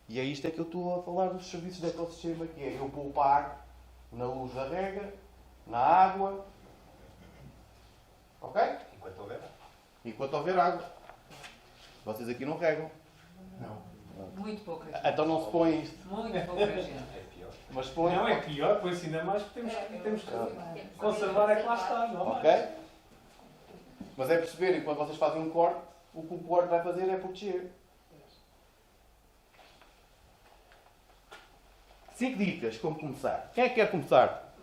Speaker 2: E é isto é que eu estou a falar dos serviços de ecossistema, que é eu poupar na luz da rega, na água. Ok?
Speaker 1: Enquanto houver.
Speaker 2: Enquanto houver água. Vocês aqui não regam.
Speaker 4: Não.
Speaker 5: Muito pouca gente.
Speaker 2: Então não se põe isto.
Speaker 5: Muito pouca gente.
Speaker 2: Mas põe.
Speaker 3: Não, é pior, pois ainda mais porque temos que conservar é que lá está, não é?
Speaker 2: Ok? Mas é perceberem, quando vocês fazem um corte, o que o corte vai fazer é proteger. 5 dicas como começar. Quem é que quer começar?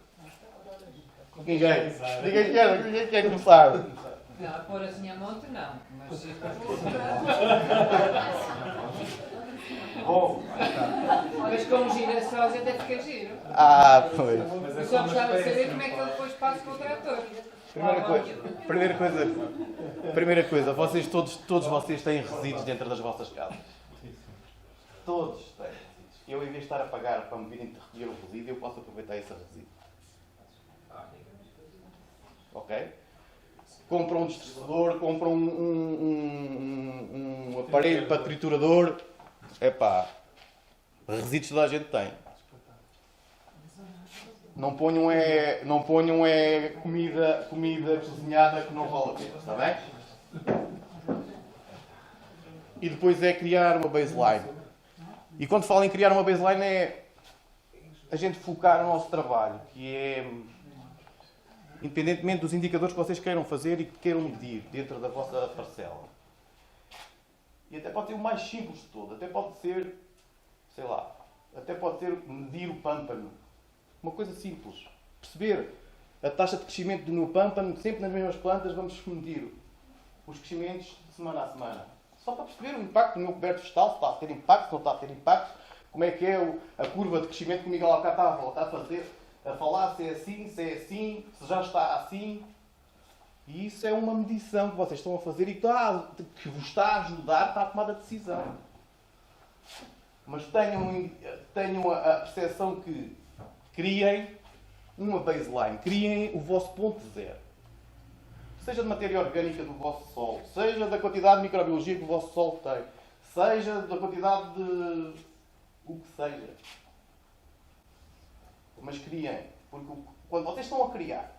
Speaker 2: Ninguém. Ninguém quer começar.
Speaker 5: Não, a pôr assim a monte não. Mas
Speaker 3: Bom,
Speaker 5: mas como girassóis até fica giro.
Speaker 2: Ah, pois.
Speaker 3: mas é
Speaker 5: Eu só
Speaker 3: como
Speaker 5: gostava de
Speaker 3: espécie,
Speaker 5: saber como é que ele depois passa com o trator.
Speaker 2: Primeira coisa, todos vocês têm resíduos dentro das vossas casas. Todos têm resíduos. Eu, em vez de estar a pagar para me virem recolher o resíduo, eu posso aproveitar esse resíduo. Ok? Compram um distorcedor, compram um aparelho para triturador. Epá, resíduos toda a gente tem. Não ponham comida cozinhada que não vale a pena, está bem? E depois é criar uma baseline. E quando falo em criar uma baseline é a gente focar no nosso trabalho, que é, independentemente dos indicadores que vocês queiram fazer e que queiram medir dentro da vossa parcela. E até pode ser o mais simples de todo. Até pode ser, sei lá, até pode ser medir o pâmpano. Uma coisa simples. Perceber a taxa de crescimento do meu pâmpano, sempre nas mesmas plantas, vamos medir os crescimentos de semana a semana. Só para perceber o impacto do meu coberto vegetal, se está a ter impacto, se não está a ter impacto, como é que é a curva de crescimento que o Miguel Alcá está a falar, se é assim, se já está assim. E isso é uma medição que vocês estão a fazer e que vos está a ajudar para a tomada de decisão. Mas tenham a percepção que criem uma baseline, criem o vosso ponto zero. Seja de matéria orgânica do vosso solo, seja da quantidade de microbiologia que o vosso solo tem, seja da quantidade de o que seja. Mas criem. Porque quando vocês estão a criar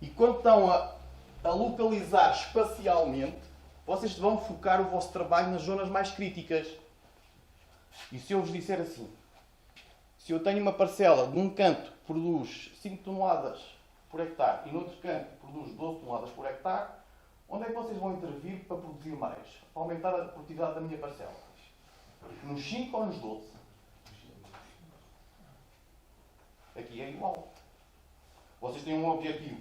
Speaker 2: e quando estão a localizar espacialmente, vocês vão focar o vosso trabalho nas zonas mais críticas. E se eu vos disser assim, se eu tenho uma parcela de um canto que produz 5 toneladas por hectare e no outro canto produz 12 toneladas por hectare, onde é que vocês vão intervir para produzir mais? Para aumentar a produtividade da minha parcela? Nos 5 ou nos 12? Aqui é igual. Vocês têm um objetivo.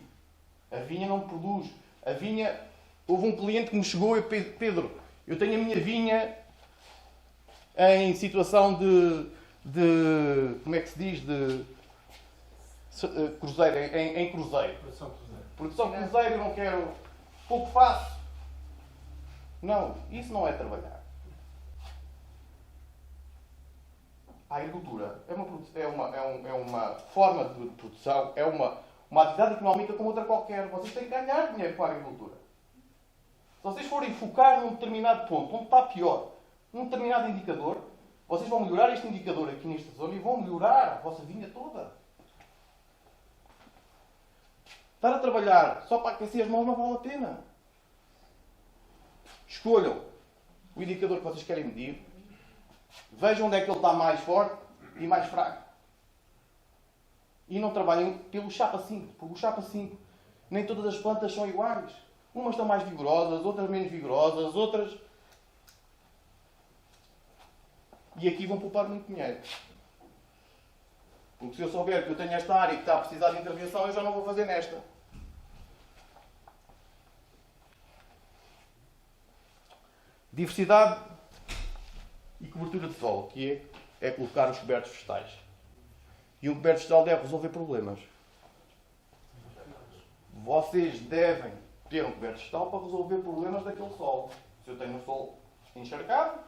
Speaker 2: A vinha não produz. A vinha... Houve um cliente que me chegou e Pedro, eu tenho a minha vinha em situação de como é que se diz? De cruzeiro, em cruzeiro. Produção cruzeiro, eu não quero... Pouco faço. Não, isso não é trabalhar. A agricultura é uma forma de produção, é uma atividade económica como outra qualquer. Vocês têm que ganhar dinheiro com a agricultura. Se vocês forem focar num determinado ponto, onde está pior, num determinado indicador, vocês vão melhorar este indicador aqui nesta zona e vão melhorar a vossa vinha toda. Estar a trabalhar só para aquecer as mãos não vale a pena. Escolham o indicador que vocês querem medir. Vejam onde é que ele está mais forte e mais fraco. E não trabalhem pelo chapa 5. Porque o chapa 5, nem todas as plantas são iguais. Umas estão mais vigorosas, outras menos vigorosas, outras... E aqui vão poupar muito dinheiro. Porque se eu souber que eu tenho esta área que está a precisar de intervenção, eu já não vou fazer nesta. Diversidade e cobertura de solo, que é colocar os cobertos vegetais. E um coberto vegetal deve resolver problemas. Vocês devem ter um coberto vegetal para resolver problemas daquele solo. Se eu tenho um solo encharcado,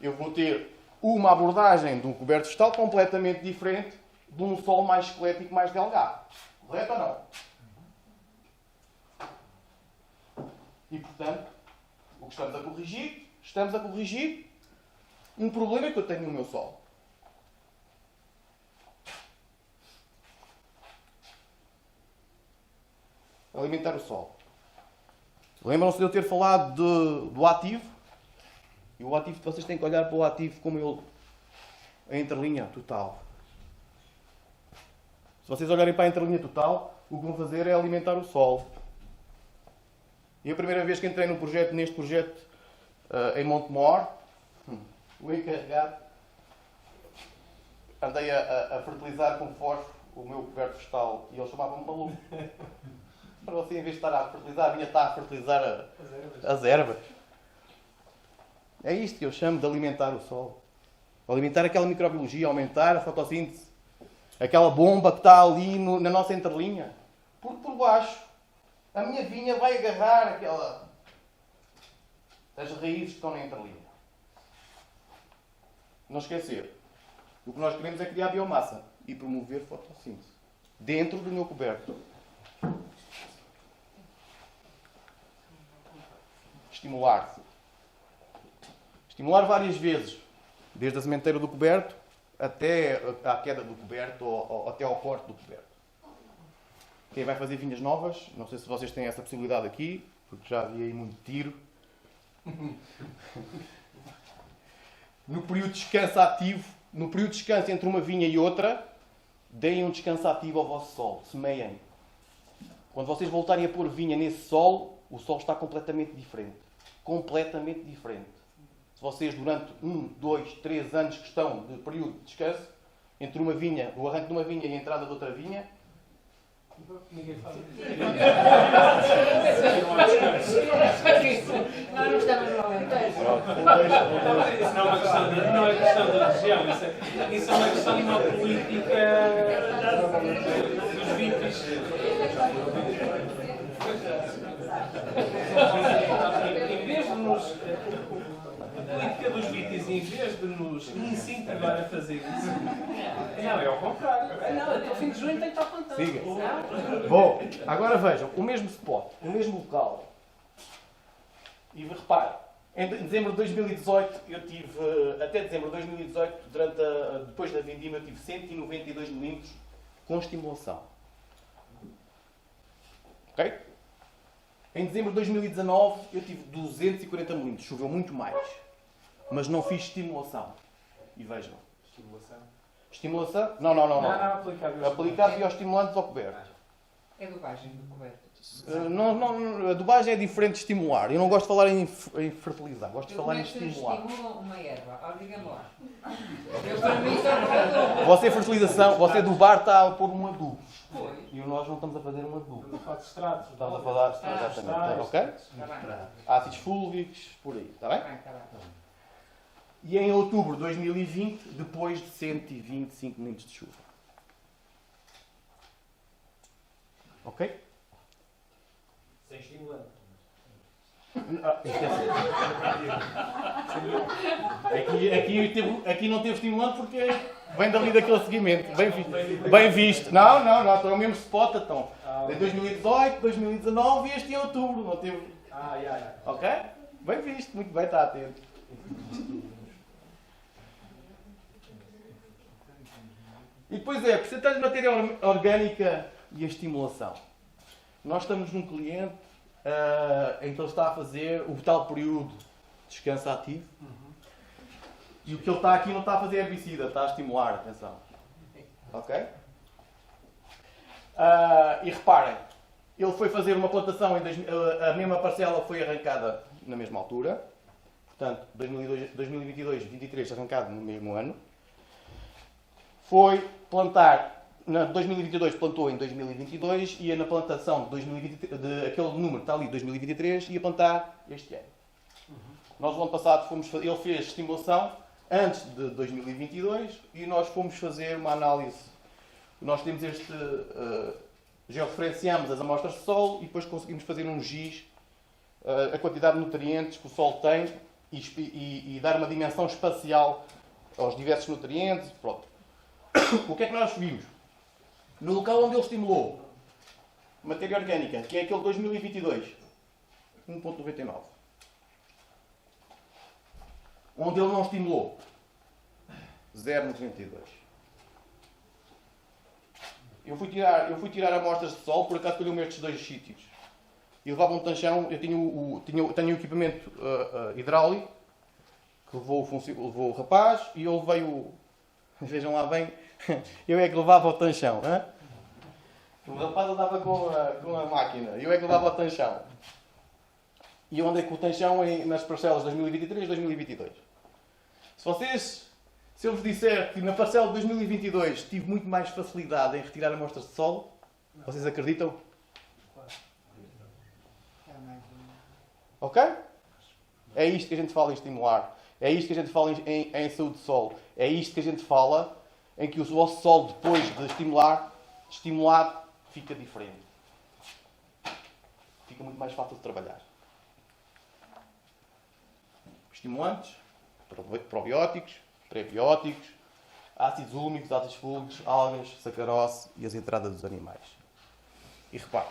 Speaker 2: eu vou ter uma abordagem de um coberto vegetal completamente diferente de um solo mais esquelético, mais delgado. Correto ou não? E, portanto, o que estamos a corrigir um problema que eu tenho no meu solo. Alimentar o solo. Lembram-se de eu ter falado do ativo? E o ativo, vocês têm que olhar para o ativo como ele, a entrelinha total. Se vocês olharem para a entrelinha total, o que vão fazer é alimentar o solo. E a primeira vez que entrei neste projeto em Montemor, o encarregado, andei a fertilizar com fósforo o meu coberto vegetal e ele chamava-me maluco. Para você, em vez de estar a fertilizar, vinha estar a fertilizar as ervas. É isto que eu chamo de alimentar o solo. Alimentar aquela microbiologia, aumentar a fotossíntese. Aquela bomba que está ali na nossa entrelinha. Porque por baixo, a minha vinha vai agarrar as raízes que estão na entrelinha. Não esquecer. O que nós queremos é criar biomassa e promover fotossíntese. Dentro do meu coberto. Estimular-se. Estimular várias vezes. Desde a sementeira do coberto até à queda do coberto ou até ao corte do coberto. Quem vai fazer vinhas novas, não sei se vocês têm essa possibilidade aqui, porque já havia aí muito tiro. No período de descanso ativo, no período de descanso entre uma vinha e outra, deem um descanso ativo ao vosso solo, semeiem. Quando vocês voltarem a pôr vinha nesse solo, o solo está completamente diferente. Completamente diferente. Se vocês durante 1, 2, 3 anos que estão de período de descanso, entre uma vinha, o arranque de uma vinha e a entrada de outra vinha,
Speaker 3: Ninguém faz isso.
Speaker 5: Nós não estamos no Alentejo.
Speaker 3: Isso não é uma questão de, não é questão da região, isso é uma questão de uma política dos VIPs. Em vez de nos. A política dos VIPs, em vez de nos incentivar a fazer isso, não, é ao contrário. Não, até o fim de junho tem que estar plantando.
Speaker 2: siga. Bom, agora vejam, o mesmo spot, o mesmo local. E reparem, em dezembro de 2018, eu tive, até dezembro de 2018, depois da vindima, eu tive 192 milímetros com estimulação. Ok? Em dezembro de 2019, eu tive 240 milímetros, choveu muito mais. Mas não fiz estimulação. E vejam.
Speaker 3: Estimulação.
Speaker 2: Estimulação? Não.
Speaker 3: Não, aplicado.
Speaker 2: Aplicado bioestimulantes ao coberto.
Speaker 5: É dubagem do coberto.
Speaker 2: A dubagem é diferente de estimular. Eu não gosto de falar em fertilizar, gosto de
Speaker 5: Eu
Speaker 2: falar em
Speaker 5: começo a
Speaker 2: estimular.
Speaker 5: estimulam uma erva. Ora, diga-me lá. Eu para mim só não
Speaker 2: Você fertilização, você adubar está a pôr um adubo.
Speaker 5: Foi.
Speaker 2: E nós não estamos a fazer um adubo.
Speaker 3: Estamos a falar de extratos.
Speaker 2: Estamos a falar, exatamente, ok?
Speaker 5: Está bem.
Speaker 2: Ácidos fúlvicos, por aí, está bem?
Speaker 5: Está bem.
Speaker 2: E em outubro de 2020, depois de 125 milímetros de chuva. Ok?
Speaker 3: Sem estimulante.
Speaker 2: Aqui não teve estimulante porque vem dali daquele seguimento. Bem visto. Não, estou no mesmo spot, então. De 2018, 2019 e este em outubro. Não teve. Ok? Bem visto, muito bem, está atento. E depois é a porcentagem de matéria orgânica e a estimulação. Nós estamos num cliente em que ele está a fazer o tal período de descanso ativo. E o que ele está aqui não está a fazer herbicida, está a estimular, atenção. Ok? E reparem, ele foi fazer uma plantação, a mesma parcela foi arrancada na mesma altura. Portanto, 2022-23 arrancado no mesmo ano. Foi plantar, na 2022 plantou em 2022 e na plantação de 2023, aquele número que está ali, 2023, ia plantar este ano. Nós, no ano passado, ele fez estimulação antes de 2022 e nós fomos fazer uma análise. Nós temos georreferenciamos as amostras de solo e depois conseguimos fazer um GIS, a quantidade de nutrientes que o solo tem e dar uma dimensão espacial aos diversos nutrientes. Pronto. O que é que nós vimos? No local onde ele estimulou matéria orgânica, que é aquele 2022, 1.99. Onde ele não estimulou, 0.92. Eu fui tirar amostras de solo, por acaso escolhi-me estes dois sítios. E levava um tanchão, eu tenho o equipamento hidráulico, que levou o rapaz, e eu levei o... Vejam lá bem, eu é que levava o tanchão. Hein? O rapaz andava com a máquina, eu é que levava o tanchão. E eu andei com o tanchão nas parcelas 2023 e 2022. Se eu vos disser que na parcela de 2022 tive muito mais facilidade em retirar amostras de solo, vocês acreditam? Ok? É isto que a gente fala em estimular. É isto que a gente fala em saúde de solo. É isto que a gente fala em que o vosso solo, depois de estimulado, fica diferente. Fica muito mais fácil de trabalhar. Estimulantes, probióticos, prebióticos, ácidos úmicos, ácidos fúlgicos, algas, sacarose e as entradas dos animais. E repare,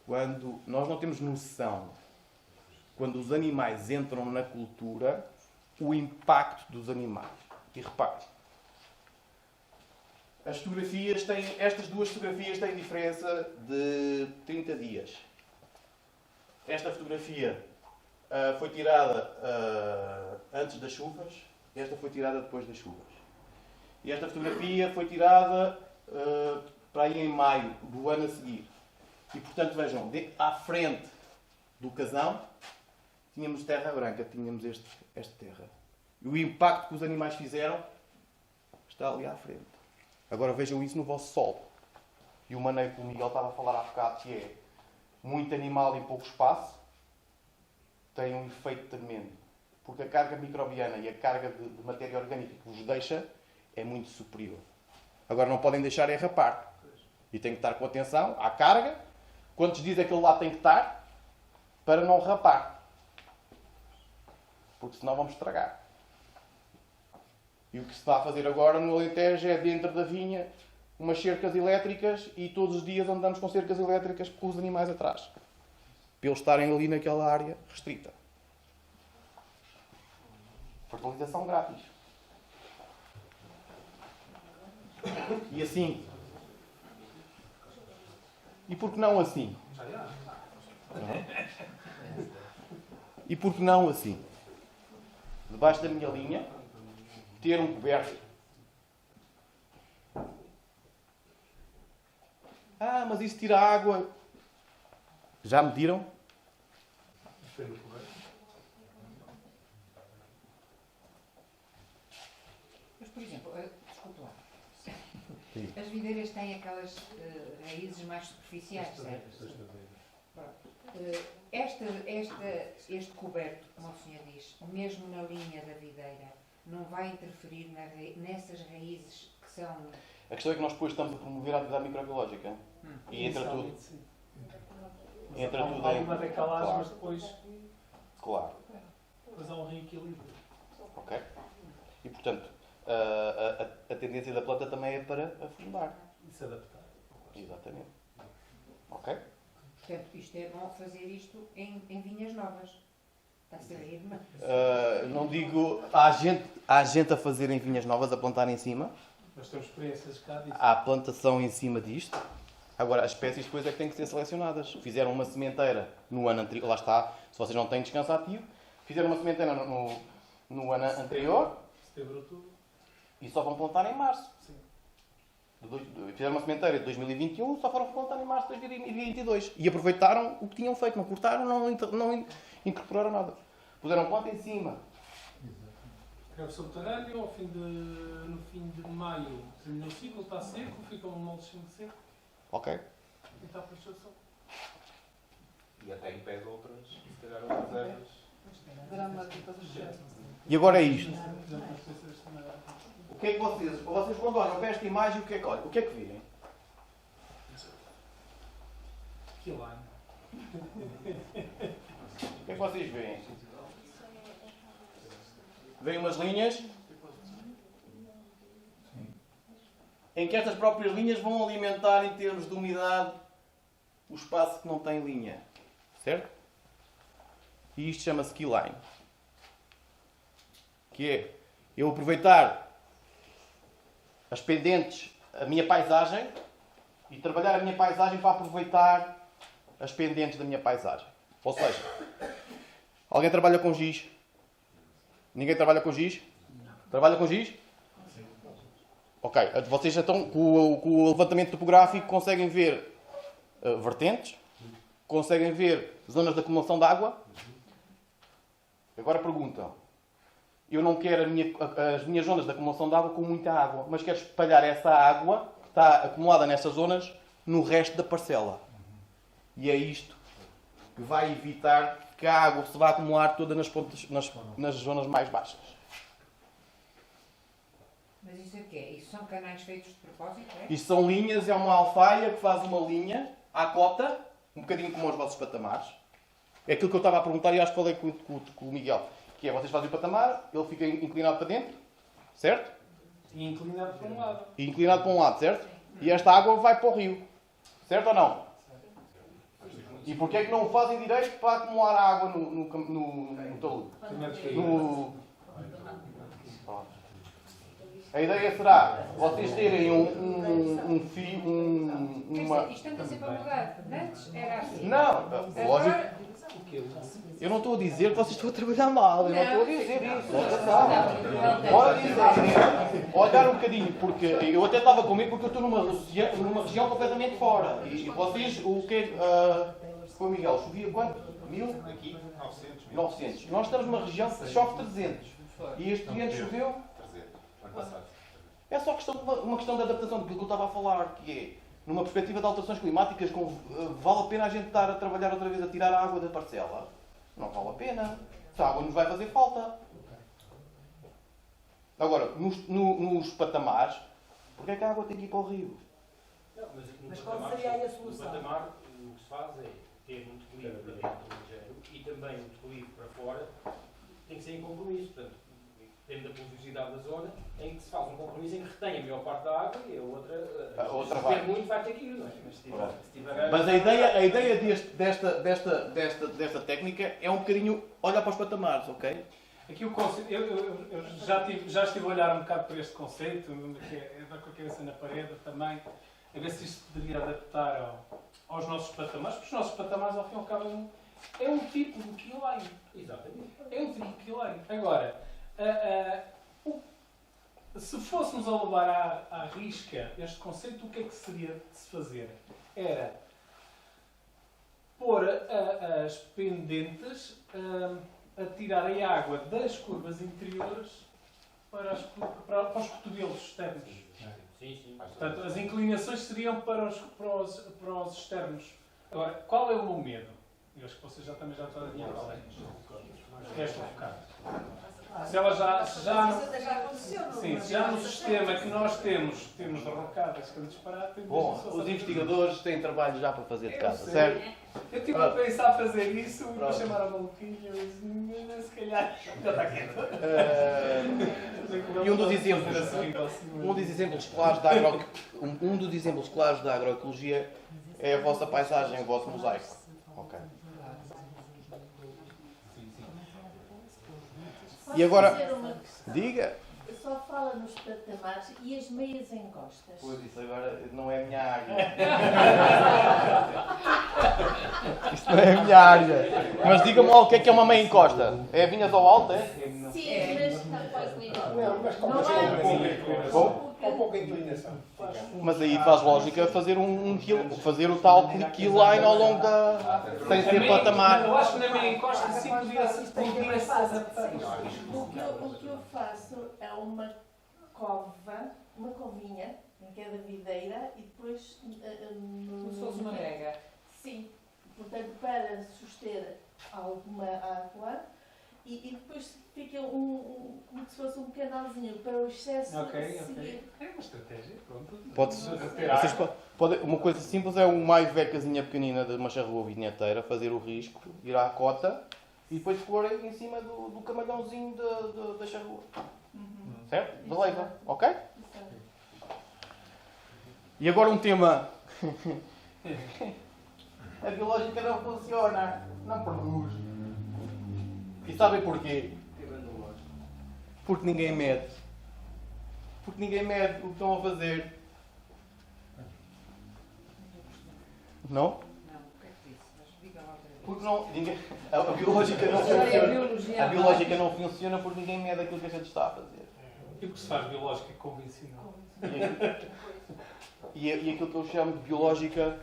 Speaker 2: quando nós não temos noção, quando os animais entram na cultura, o impacto dos animais. E repare, As fotografias têm, estas duas fotografias têm diferença de 30 dias. Esta fotografia foi tirada antes das chuvas, esta foi tirada depois das chuvas. E esta fotografia foi tirada para aí em maio do ano a seguir. E portanto vejam, à frente do casão tínhamos terra branca, tínhamos esta terra. E o impacto que os animais fizeram está ali à frente. Agora vejam isso no vosso solo. E o maneiro que o Miguel estava a falar há bocado, que é muito animal em pouco espaço, tem um efeito tremendo. Porque a carga microbiana e a carga de matéria orgânica que vos deixa é muito superior. Agora não podem deixar é rapar. E tem que estar com atenção à carga. Quantos dias aquele lá tem que estar para não rapar? Porque senão vamos estragar. E o que se está a fazer agora no Alentejo é dentro da vinha umas cercas elétricas e todos os dias andamos com cercas elétricas com os animais atrás. Para eles estarem ali naquela área restrita. Fertilização grátis. E assim. E por que não assim? E por que não assim? Debaixo da minha linha, ter um coberto. Ah, mas isso tira água. Já mediram?
Speaker 5: Mas, por exemplo, desculpe lá. As videiras têm aquelas raízes mais superficiais, certo? Este coberto, como o senhor diz, mesmo na linha da videira, não vai interferir nessas raízes que são...
Speaker 2: A questão é que nós depois estamos a promover a atividade microbiológica. E entra tudo.
Speaker 3: Sim.
Speaker 2: Entra
Speaker 3: Há
Speaker 2: tudo
Speaker 3: alguma decalagem,
Speaker 2: Claro.
Speaker 3: mas depois há um reequilíbrio.
Speaker 2: Ok? E portanto, a tendência da planta também é para afundar.
Speaker 3: E se adaptar.
Speaker 2: Exatamente. Ok?
Speaker 5: Portanto, isto é bom fazer isto em vinhas novas. Está-se a rir, não?
Speaker 2: Não digo. Há gente a fazer em vinhas novas, a plantar em cima.
Speaker 3: Nós temos experiências cá disso.
Speaker 2: Há plantação em cima disto. Agora, as espécies depois é que têm que ser selecionadas. Fizeram uma sementeira no ano anterior. Lá está. Se vocês não têm descanso ativo, fizeram uma sementeira no ano anterior.
Speaker 3: Setembro, outubro.
Speaker 2: E só vão plantar em março.
Speaker 3: Sim.
Speaker 2: Fizeram uma sementeira de 2021, só foram plantar em março de 2022. E aproveitaram o que tinham feito. Não cortaram, não incorporaram nada. Puseram planta em cima.
Speaker 3: Greve subterrâneo, no fim de maio, termina o ciclo, está seco, fica um molde seco
Speaker 2: Ok?
Speaker 3: e está para a estação.
Speaker 6: E até impede outras, se calhar outras ervas.
Speaker 2: E agora é isto. O que é que vocês quando olham para esta imagem, o que é que olham? O que é que virem?
Speaker 3: Que lá.
Speaker 2: O que é que vocês veem? Veem umas linhas em que estas próprias linhas vão alimentar em termos de umidade o espaço que não tem linha. Certo? E isto chama-se keyline. Que é eu aproveitar as pendentes, a minha paisagem, e trabalhar a minha paisagem para aproveitar as pendentes da minha paisagem. Ou seja, alguém trabalha com giz? Ninguém trabalha com giz? Trabalha com giz? Ok. Vocês já estão com o levantamento topográfico, conseguem ver vertentes, conseguem ver zonas de acumulação de água. Agora perguntam. Eu não quero as minhas zonas de acumulação de água com muita água, mas quero espalhar essa água que está acumulada nessas zonas no resto da parcela. E é isto que vai evitar que a água se vá acumular toda nas zonas mais baixas.
Speaker 5: Mas isso é o quê? Isso são canais feitos de propósito, é?
Speaker 2: Isto são linhas, é uma alfaia que faz uma linha à cota, um bocadinho como os vossos patamares. É aquilo que eu estava a perguntar e acho que falei com o Miguel. Que é, vocês fazem o patamar, ele fica inclinado para dentro, certo?
Speaker 3: E inclinado para um lado.
Speaker 2: E inclinado para um lado, certo? E esta água vai para o rio. Certo ou não? E porquê é que não o fazem direito para acumular a água no talude? A ideia será vocês terem um fio, uma...
Speaker 5: Isto anda sempre a mudar. Antes era assim.
Speaker 2: Não, lógico.
Speaker 5: Agora,
Speaker 2: Eu não estou a dizer que vocês estão a trabalhar mal, eu não estou a dizer isso.
Speaker 5: não.
Speaker 2: Pode dizer, pode dar um bocadinho, porque eu até estava comigo porque eu estou numa região completamente fora. E vocês, o que foi o Miguel, chovia quanto? 1000?
Speaker 6: Aqui, 900 mil.
Speaker 2: 900. Nós estamos numa região que chove 300. E este ano choveu.
Speaker 6: 300. Ano passado.
Speaker 2: É só uma questão de adaptação daquilo que eu estava a falar, que é, numa perspectiva de alterações climáticas, vale a pena a gente estar a trabalhar outra vez a tirar a água da parcela? Não vale a pena. Se a água nos vai fazer falta. Agora, nos patamares, porque é que a água tem que ir para o rio?
Speaker 7: Não,
Speaker 8: Mas qual seria aí a solução?
Speaker 7: No patamar, o que se faz é ter muito equilíbrio para dentro do estrangeiro e também muito equilíbrio para fora, tem que ser em compromisso. Portanto, depende da pluviosidade da zona, em que se faz um compromisso em que retém a maior parte da água e a outra
Speaker 2: se
Speaker 7: vai.
Speaker 2: tem
Speaker 7: muito, vai ter que ir. Não é?
Speaker 2: Mas a ideia desta técnica é um bocadinho olhar para os patamares, ok?
Speaker 3: Aqui o conceito, eu já estive a olhar um bocado para este conceito, que é da cabeça na parede também, a ver se isto poderia adaptar aos nossos patamares, porque os nossos patamares, ao fim e ao cabo, é um tipo de quileiro.
Speaker 7: Exatamente.
Speaker 3: É um tipo de quileiro. Agora, se fôssemos a levar à risca este conceito, o que é que seria de se fazer? Era pôr as pendentes a tirarem água das curvas interiores para os cotovelos externos.
Speaker 7: Sim, sim.
Speaker 3: Portanto, as inclinações seriam para os externos. Agora, qual é o meu medo? Eu acho que vocês também já estão a adivinhar qual é. É focado. Se ela já
Speaker 8: aconteceu, não é?
Speaker 3: sim, se já no sistema que nós temos derrocadas que disparate,
Speaker 2: Bom, os investigadores têm trabalho já para fazer de casa,
Speaker 3: sei.
Speaker 2: certo?
Speaker 3: Eu estive a pensar fazer isso e vou chamar a maluquinho e disse, se calhar já está quieto.
Speaker 2: E um dos exemplos claros da agroecologia é a vossa paisagem, o vosso mosaico. Ok.
Speaker 8: Posso
Speaker 2: E agora,
Speaker 8: dizer uma questão?
Speaker 2: diga.
Speaker 8: Só fala nos patamares e as meias encostas.
Speaker 2: Pois isso agora não é a minha área. Isto não é a minha área. Mas diga-me lá o que é uma meia encosta. É vinhas ao alto, é?
Speaker 8: Sim, mas
Speaker 6: Não,
Speaker 8: não há
Speaker 6: com pouca inclinação.
Speaker 2: Mas aí faz lógica fazer fazer o tal keyline ao longo da... sem ser patamar.
Speaker 3: Eu acho que na minha encosta sim podia se adaptar.
Speaker 8: O que eu faço é uma covinha em cada videira e depois...
Speaker 5: como se fosse uma rega.
Speaker 8: Sim. Portanto, para suster alguma água e depois fica como se fosse um canalzinho para o excesso seguir.
Speaker 3: É uma estratégia, pronto.
Speaker 2: Uma coisa simples é uma ivecazinha pequenina de uma charrua vinheteira, fazer o risco, ir à cota e depois pôr em cima do camalhãozinho da charrua. Certo? Beleza, ok? E agora um tema. A biológica não funciona, não produz. E sabem porquê? Porque ninguém mede. Porque ninguém mede o que estão a fazer. Não?
Speaker 5: Não, o que é que disse? Mas diga lá outra vez.
Speaker 2: Porque não, ninguém, a biológica não funciona. A biológica não funciona porque ninguém mede aquilo que a gente está a fazer.
Speaker 3: E o que se faz biológica convencional?
Speaker 2: E aquilo que eu chamo de biológica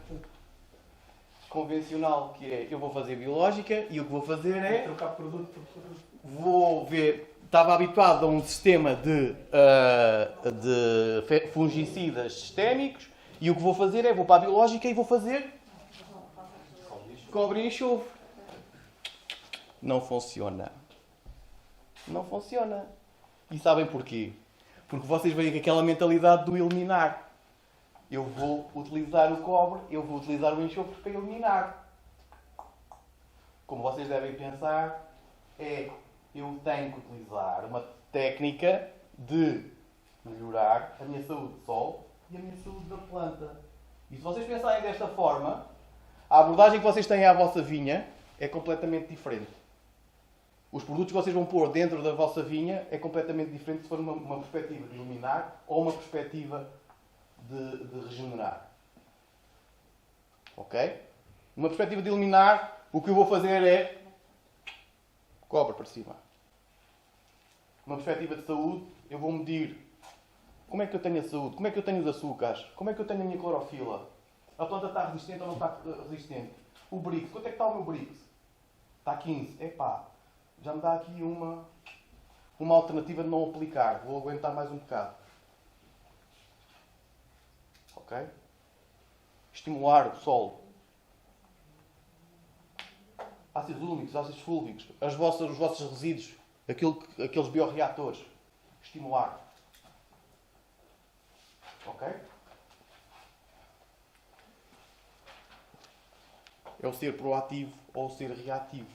Speaker 2: convencional, que é, eu vou fazer biológica e o que vou fazer é...
Speaker 3: Trocar produto por produto.
Speaker 2: Vou ver... Estava habituado a um sistema de fungicidas sistémicos e o que vou fazer é, vou para a biológica e vou fazer... cobre e enxofre. Não funciona. Não funciona. E sabem porquê? Porque vocês veem com aquela mentalidade do eliminar. Eu vou utilizar o cobre, eu vou utilizar o enxofre para eliminar. Como vocês devem pensar, eu tenho que utilizar uma técnica de melhorar a minha saúde do solo e a minha saúde da planta. E se vocês pensarem desta forma, a abordagem que vocês têm à vossa vinha é completamente diferente. Os produtos que vocês vão pôr dentro da vossa vinha é completamente diferente se for uma perspectiva de iluminar ou uma perspectiva de regenerar. Ok? Numa perspectiva de iluminar, o que eu vou fazer é cobra para cima. Numa perspectiva de saúde, eu vou medir como é que eu tenho a saúde, como é que eu tenho os açúcares, como é que eu tenho a minha clorofila. A planta está resistente ou não está resistente? O Brix, quanto é que está o meu Brix? Está 15. Epá, já me dá aqui uma alternativa de não aplicar. Vou aguentar mais um bocado. Ok? Estimular o solo. Ácidos úmicos, ácidos fúlvicos, os vossos resíduos, aqueles biorreatores. Estimular. Ok? É o ser proativo ou o ser reativo.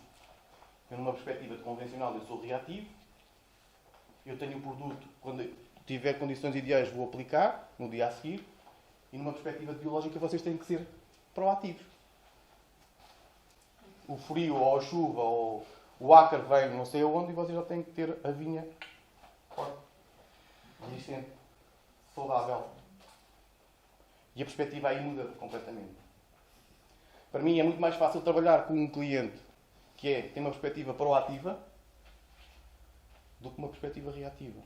Speaker 2: Eu, numa perspectiva de convencional, eu sou reativo. Eu tenho o produto, quando tiver condições ideais, vou aplicar no dia a seguir. E numa perspectiva biológica, vocês têm que ser proativos. O frio, ou a chuva, ou o ácaro vem não sei aonde e vocês já têm que ter a vinha forte, resistente, saudável. E a perspectiva aí muda completamente. Para mim é muito mais fácil trabalhar com um cliente que tem uma perspectiva proativa do que uma perspectiva reativa.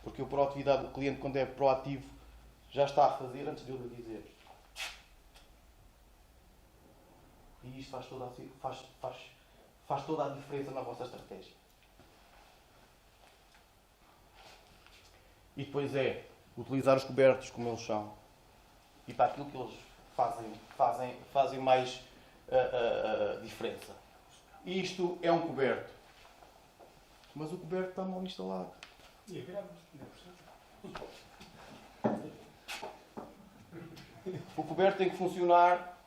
Speaker 2: Porque a proatividade do cliente, quando é proativo, já está a fazer antes de eu lhe dizer. E isto faz toda a diferença na vossa estratégia. E depois é utilizar os cobertos como eles são. E para aquilo que eles fazem mais diferença. Isto é um coberto. Mas o coberto está mal instalado.
Speaker 3: E agora?
Speaker 2: O coberto tem que funcionar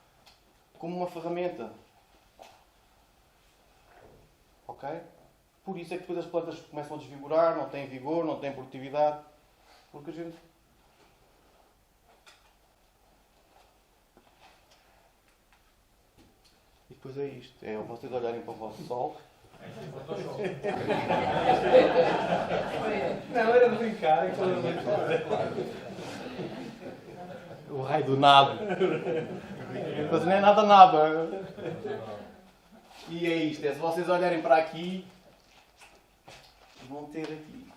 Speaker 2: como uma ferramenta. Ok? Por isso é que depois as plantas começam a desvigorar, não têm vigor, não têm produtividade. Porque a gente... E depois é isto. É vocês olharem para o vosso sol.
Speaker 3: Não, era de brincar.
Speaker 2: O raio do nada. Mas não é nada. E é isto. É se vocês olharem para aqui, vão ter aqui.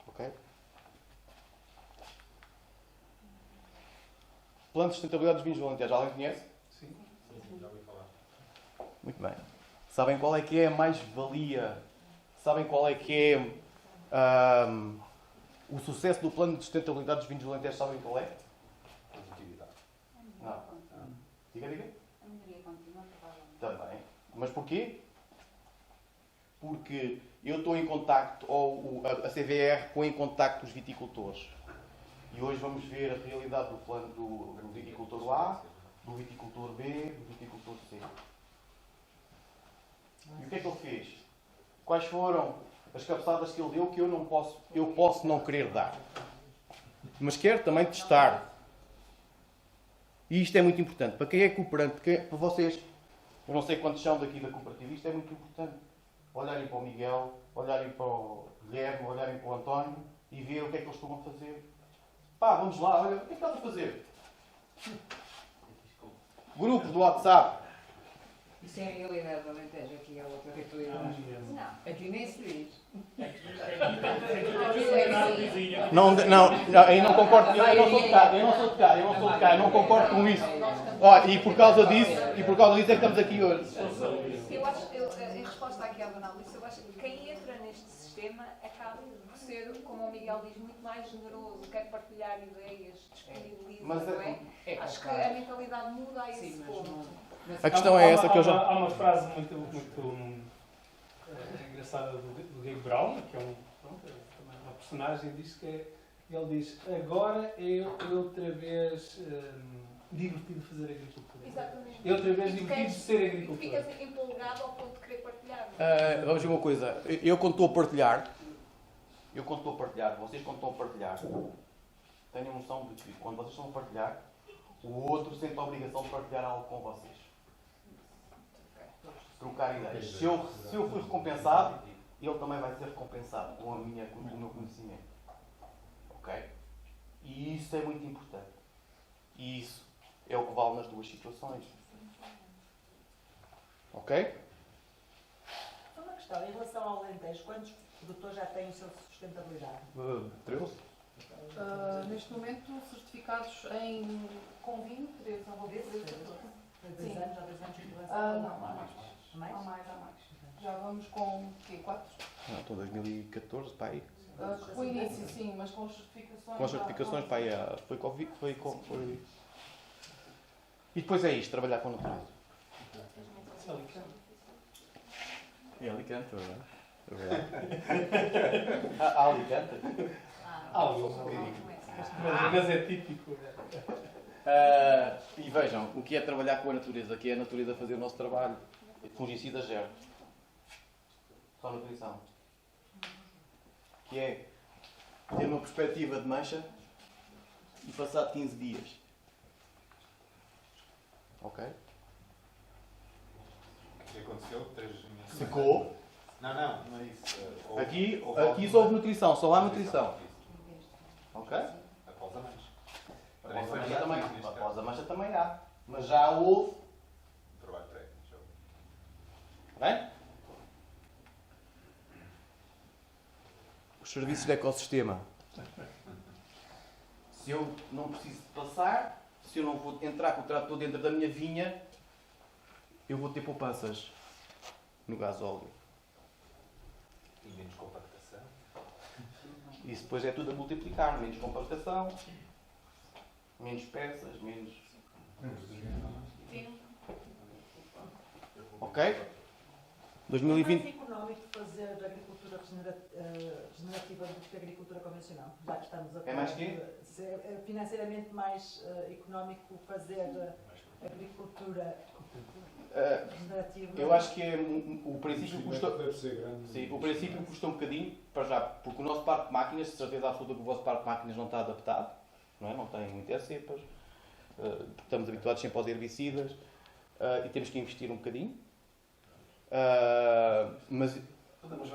Speaker 2: Ok? Plano de sustentabilidade dos vinhos do Alentejo. Alguém conhece?
Speaker 3: Sim.
Speaker 7: Já ouvi falar.
Speaker 2: Muito bem. Sabem qual é que é a mais-valia? Sabem qual é que é o sucesso do plano de sustentabilidade dos vinhos do Alentejo? Sabem qual é?
Speaker 6: Produtividade.
Speaker 2: Não. Diga.
Speaker 5: A melhoria contínua, provavelmente.
Speaker 2: Também. Mas porquê? Porque eu estou em contacto, ou a CVR põe em contacto os viticultores. E hoje vamos ver a realidade do plano do viticultor A, do viticultor B, do viticultor C. E o que é que ele fez? Quais foram as cabeçadas que ele deu que eu posso não querer dar? Mas quero também testar. E isto é muito importante. Para quem é cooperante, para vocês, eu não sei quantos são daqui da cooperativa, isto é muito importante. Olharem para o Miguel, olharem para o Guilherme, olharem para o António e ver o que é que eles estão a fazer. Pá, vamos lá, olha, o que é que estás a fazer? Grupo do WhatsApp.
Speaker 5: Isso é a realidade do Alentejo, aqui é outra realidade. Não, aqui nem se diz.
Speaker 2: Aí não concordo, eu não sou de cá, eu não concordo com isso. E por causa disso é que estamos aqui hoje.
Speaker 9: Eu acho, em resposta aqui à Dona Alice, eu acho que quem entra neste sistema acaba por ser, como o Miguel diz, muito mais generoso, quer partilhar ideias, disponibiliza,
Speaker 2: Mas
Speaker 9: não é? Acho que a mentalidade muda a esse ponto.
Speaker 2: A questão é essa que eu já...
Speaker 3: Há uma frase muito engraçada do Gabe Brown, que é uma personagem, diz que ele diz: agora é outra vez divertido fazer agricultura.
Speaker 9: Exatamente.
Speaker 3: É outra vez divertido ser agricultor.
Speaker 9: Ficas empolgado ao ponto de querer partilhar.
Speaker 2: Vamos ver uma coisa. Eu quando estou a partilhar, vocês quando estão a partilhar, tenham noção de que quando vocês estão a partilhar, o outro sente a obrigação de partilhar algo com vocês. trocar ideias. Se eu fui recompensado, ele também vai ser recompensado com o meu conhecimento. Ok? E isso é muito importante. E isso é o que vale nas duas situações. Ok?
Speaker 10: Uma questão, em relação ao Alentejo, quantos produtores já têm o seu sustentabilidade?
Speaker 2: 13?
Speaker 11: Neste momento, certificados com vinho, 3 a 13.
Speaker 10: Há 2 anos, há 2 anos de
Speaker 11: Não,
Speaker 10: relação?
Speaker 11: há mais.
Speaker 10: Mais?
Speaker 11: Há mais. Já vamos com, 4?
Speaker 2: Não, estou em 2014, para aí.
Speaker 11: Com o início, sim, mas com as certificações...
Speaker 2: Com as certificações, para aí, foi Covid, foi... E depois é isto, trabalhar com a natureza. É Alicante, é verdade? Há Alicante?
Speaker 3: Mas é típico.
Speaker 2: E vejam, o que é trabalhar com a natureza? Que é a natureza fazer o nosso trabalho. Fungicida zero. Só nutrição. Que é ter uma perspectiva de mancha e passar 15 dias. Ok?
Speaker 6: O que aconteceu? 3 meses.
Speaker 2: Secou.
Speaker 6: Não é isso.
Speaker 2: Aqui só houve nutrição, só há nutrição. Ok?
Speaker 6: Após a mancha.
Speaker 2: Após a mancha também há. Mas já houve.
Speaker 6: Trabalho prévio.
Speaker 2: Bem? Os serviços de ecossistema. Se eu não preciso de passar, se eu não vou entrar com o trator dentro da minha vinha, eu vou ter poupanças no gasóleo.
Speaker 6: E menos compactação.
Speaker 2: Isso depois é tudo a multiplicar. Menos compactação, menos peças, menos... Ok? 2020...
Speaker 10: É mais económico fazer agricultura regenerativa do que agricultura convencional? Já que estamos a falar...
Speaker 2: É mais quê?
Speaker 10: É financeiramente mais económico fazer agricultura regenerativa?
Speaker 2: Eu acho que o princípio custa... Sim, o princípio custa um bocadinho, para já, porque o nosso parque de máquinas, de certeza absoluta que o vosso parque de máquinas não está adaptado, não é? Não tem muitas cepas, porque estamos habituados sempre aos herbicidas, e temos que investir um bocadinho. Mas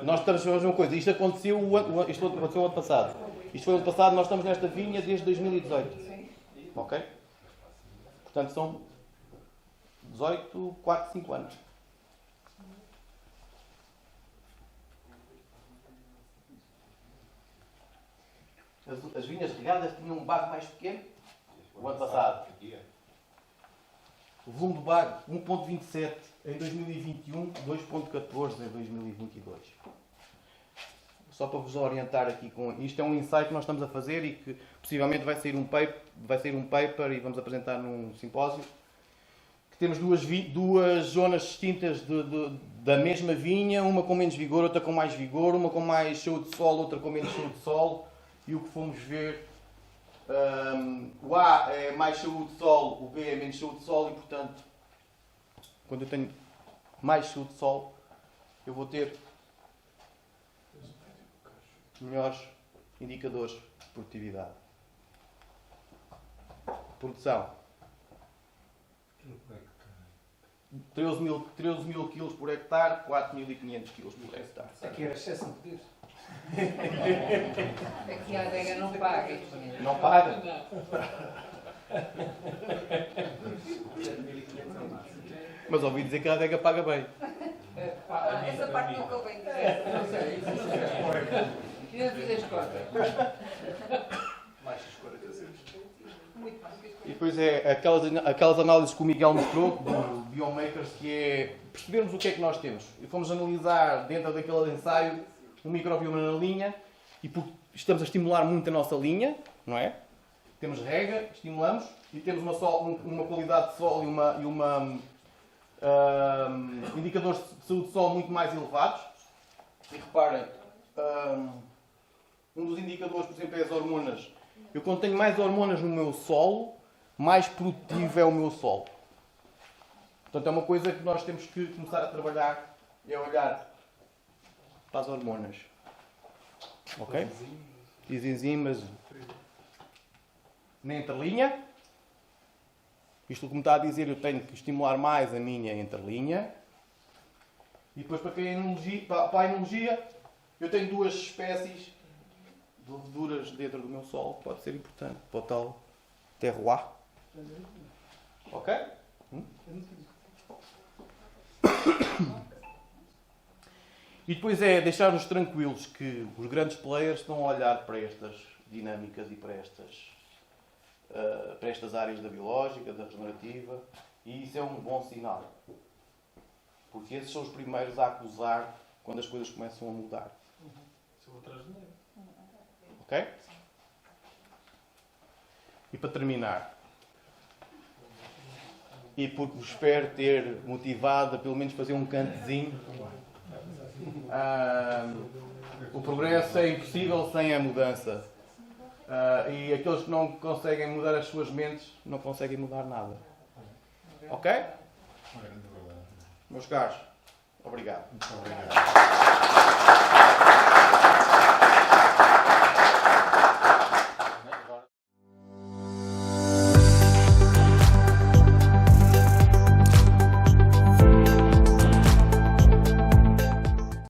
Speaker 2: nós estamos a fazer uma coisa, isto aconteceu o ano passado. Isto foi o ano passado, nós estamos nesta vinha desde 2018. Ok? Portanto, são 18, 4, 5 anos. As vinhas regadas tinham um bago mais pequeno o ano passado. O volume do bago, 1.27 em 2021, 2.14 em 2022. Só para vos orientar aqui com... Isto é um insight que nós estamos a fazer e que possivelmente vai sair um paper e vamos apresentar num simpósio. Que temos duas zonas distintas da mesma vinha, uma com menos vigor, outra com mais vigor, uma com mais cheio de sol, outra com menos cheio de sol. E o que fomos ver, o A é mais cheio de sol, o B é menos cheio de sol e, portanto, quando eu tenho mais cheio de sol, eu vou ter melhores indicadores de produtividade. Produção. 13 mil quilos por hectare, 4.500 quilos por hectare.
Speaker 3: Aqui era excesso de poder.
Speaker 5: Aqui a adega não paga.
Speaker 2: Não paga? Mas ouvi dizer que a adega paga bem.
Speaker 9: Essa parte nunca vem.
Speaker 5: Não sei. Eu fiz as contas.
Speaker 6: Mais de 40 centos.
Speaker 9: Muito mais que as
Speaker 2: E depois é aquelas análises que o Miguel mostrou, do Biomakers, que é percebermos o que é que nós temos. E fomos analisar dentro daquele ensaio o microbioma na linha e porque estamos a estimular muito a nossa linha, não é? Temos rega, estimulamos e temos uma qualidade de solo e indicadores de saúde de solo muito mais elevados. E reparem, um dos indicadores, por exemplo, é as hormonas. Eu quando tenho mais hormonas no meu solo, mais produtivo é o meu solo. Portanto, é uma coisa que nós temos que começar a trabalhar, é olhar para as hormonas. Ok? E as enzimas. Na entrelinha. Isto que me está a dizer, eu tenho que estimular mais a minha entrelinha. E depois, para a enologia, eu tenho duas espécies de leveduras dentro do meu solo, que pode ser importante para o tal terroir. Ok? E depois é deixar-nos tranquilos que os grandes players estão a olhar para estas dinâmicas e para estas áreas da biológica, da regenerativa, e isso é um bom sinal. Porque esses são os primeiros a acusar quando as coisas começam a mudar.
Speaker 3: Se eu vou atrás de dinheiro.
Speaker 2: Ok? E para terminar, e porque vos espero ter motivado a pelo menos fazer um cantezinho, o progresso é impossível sem a mudança. E aqueles que não conseguem mudar as suas mentes não conseguem mudar nada. Ok? Meus caros, obrigado.
Speaker 4: Muito obrigado.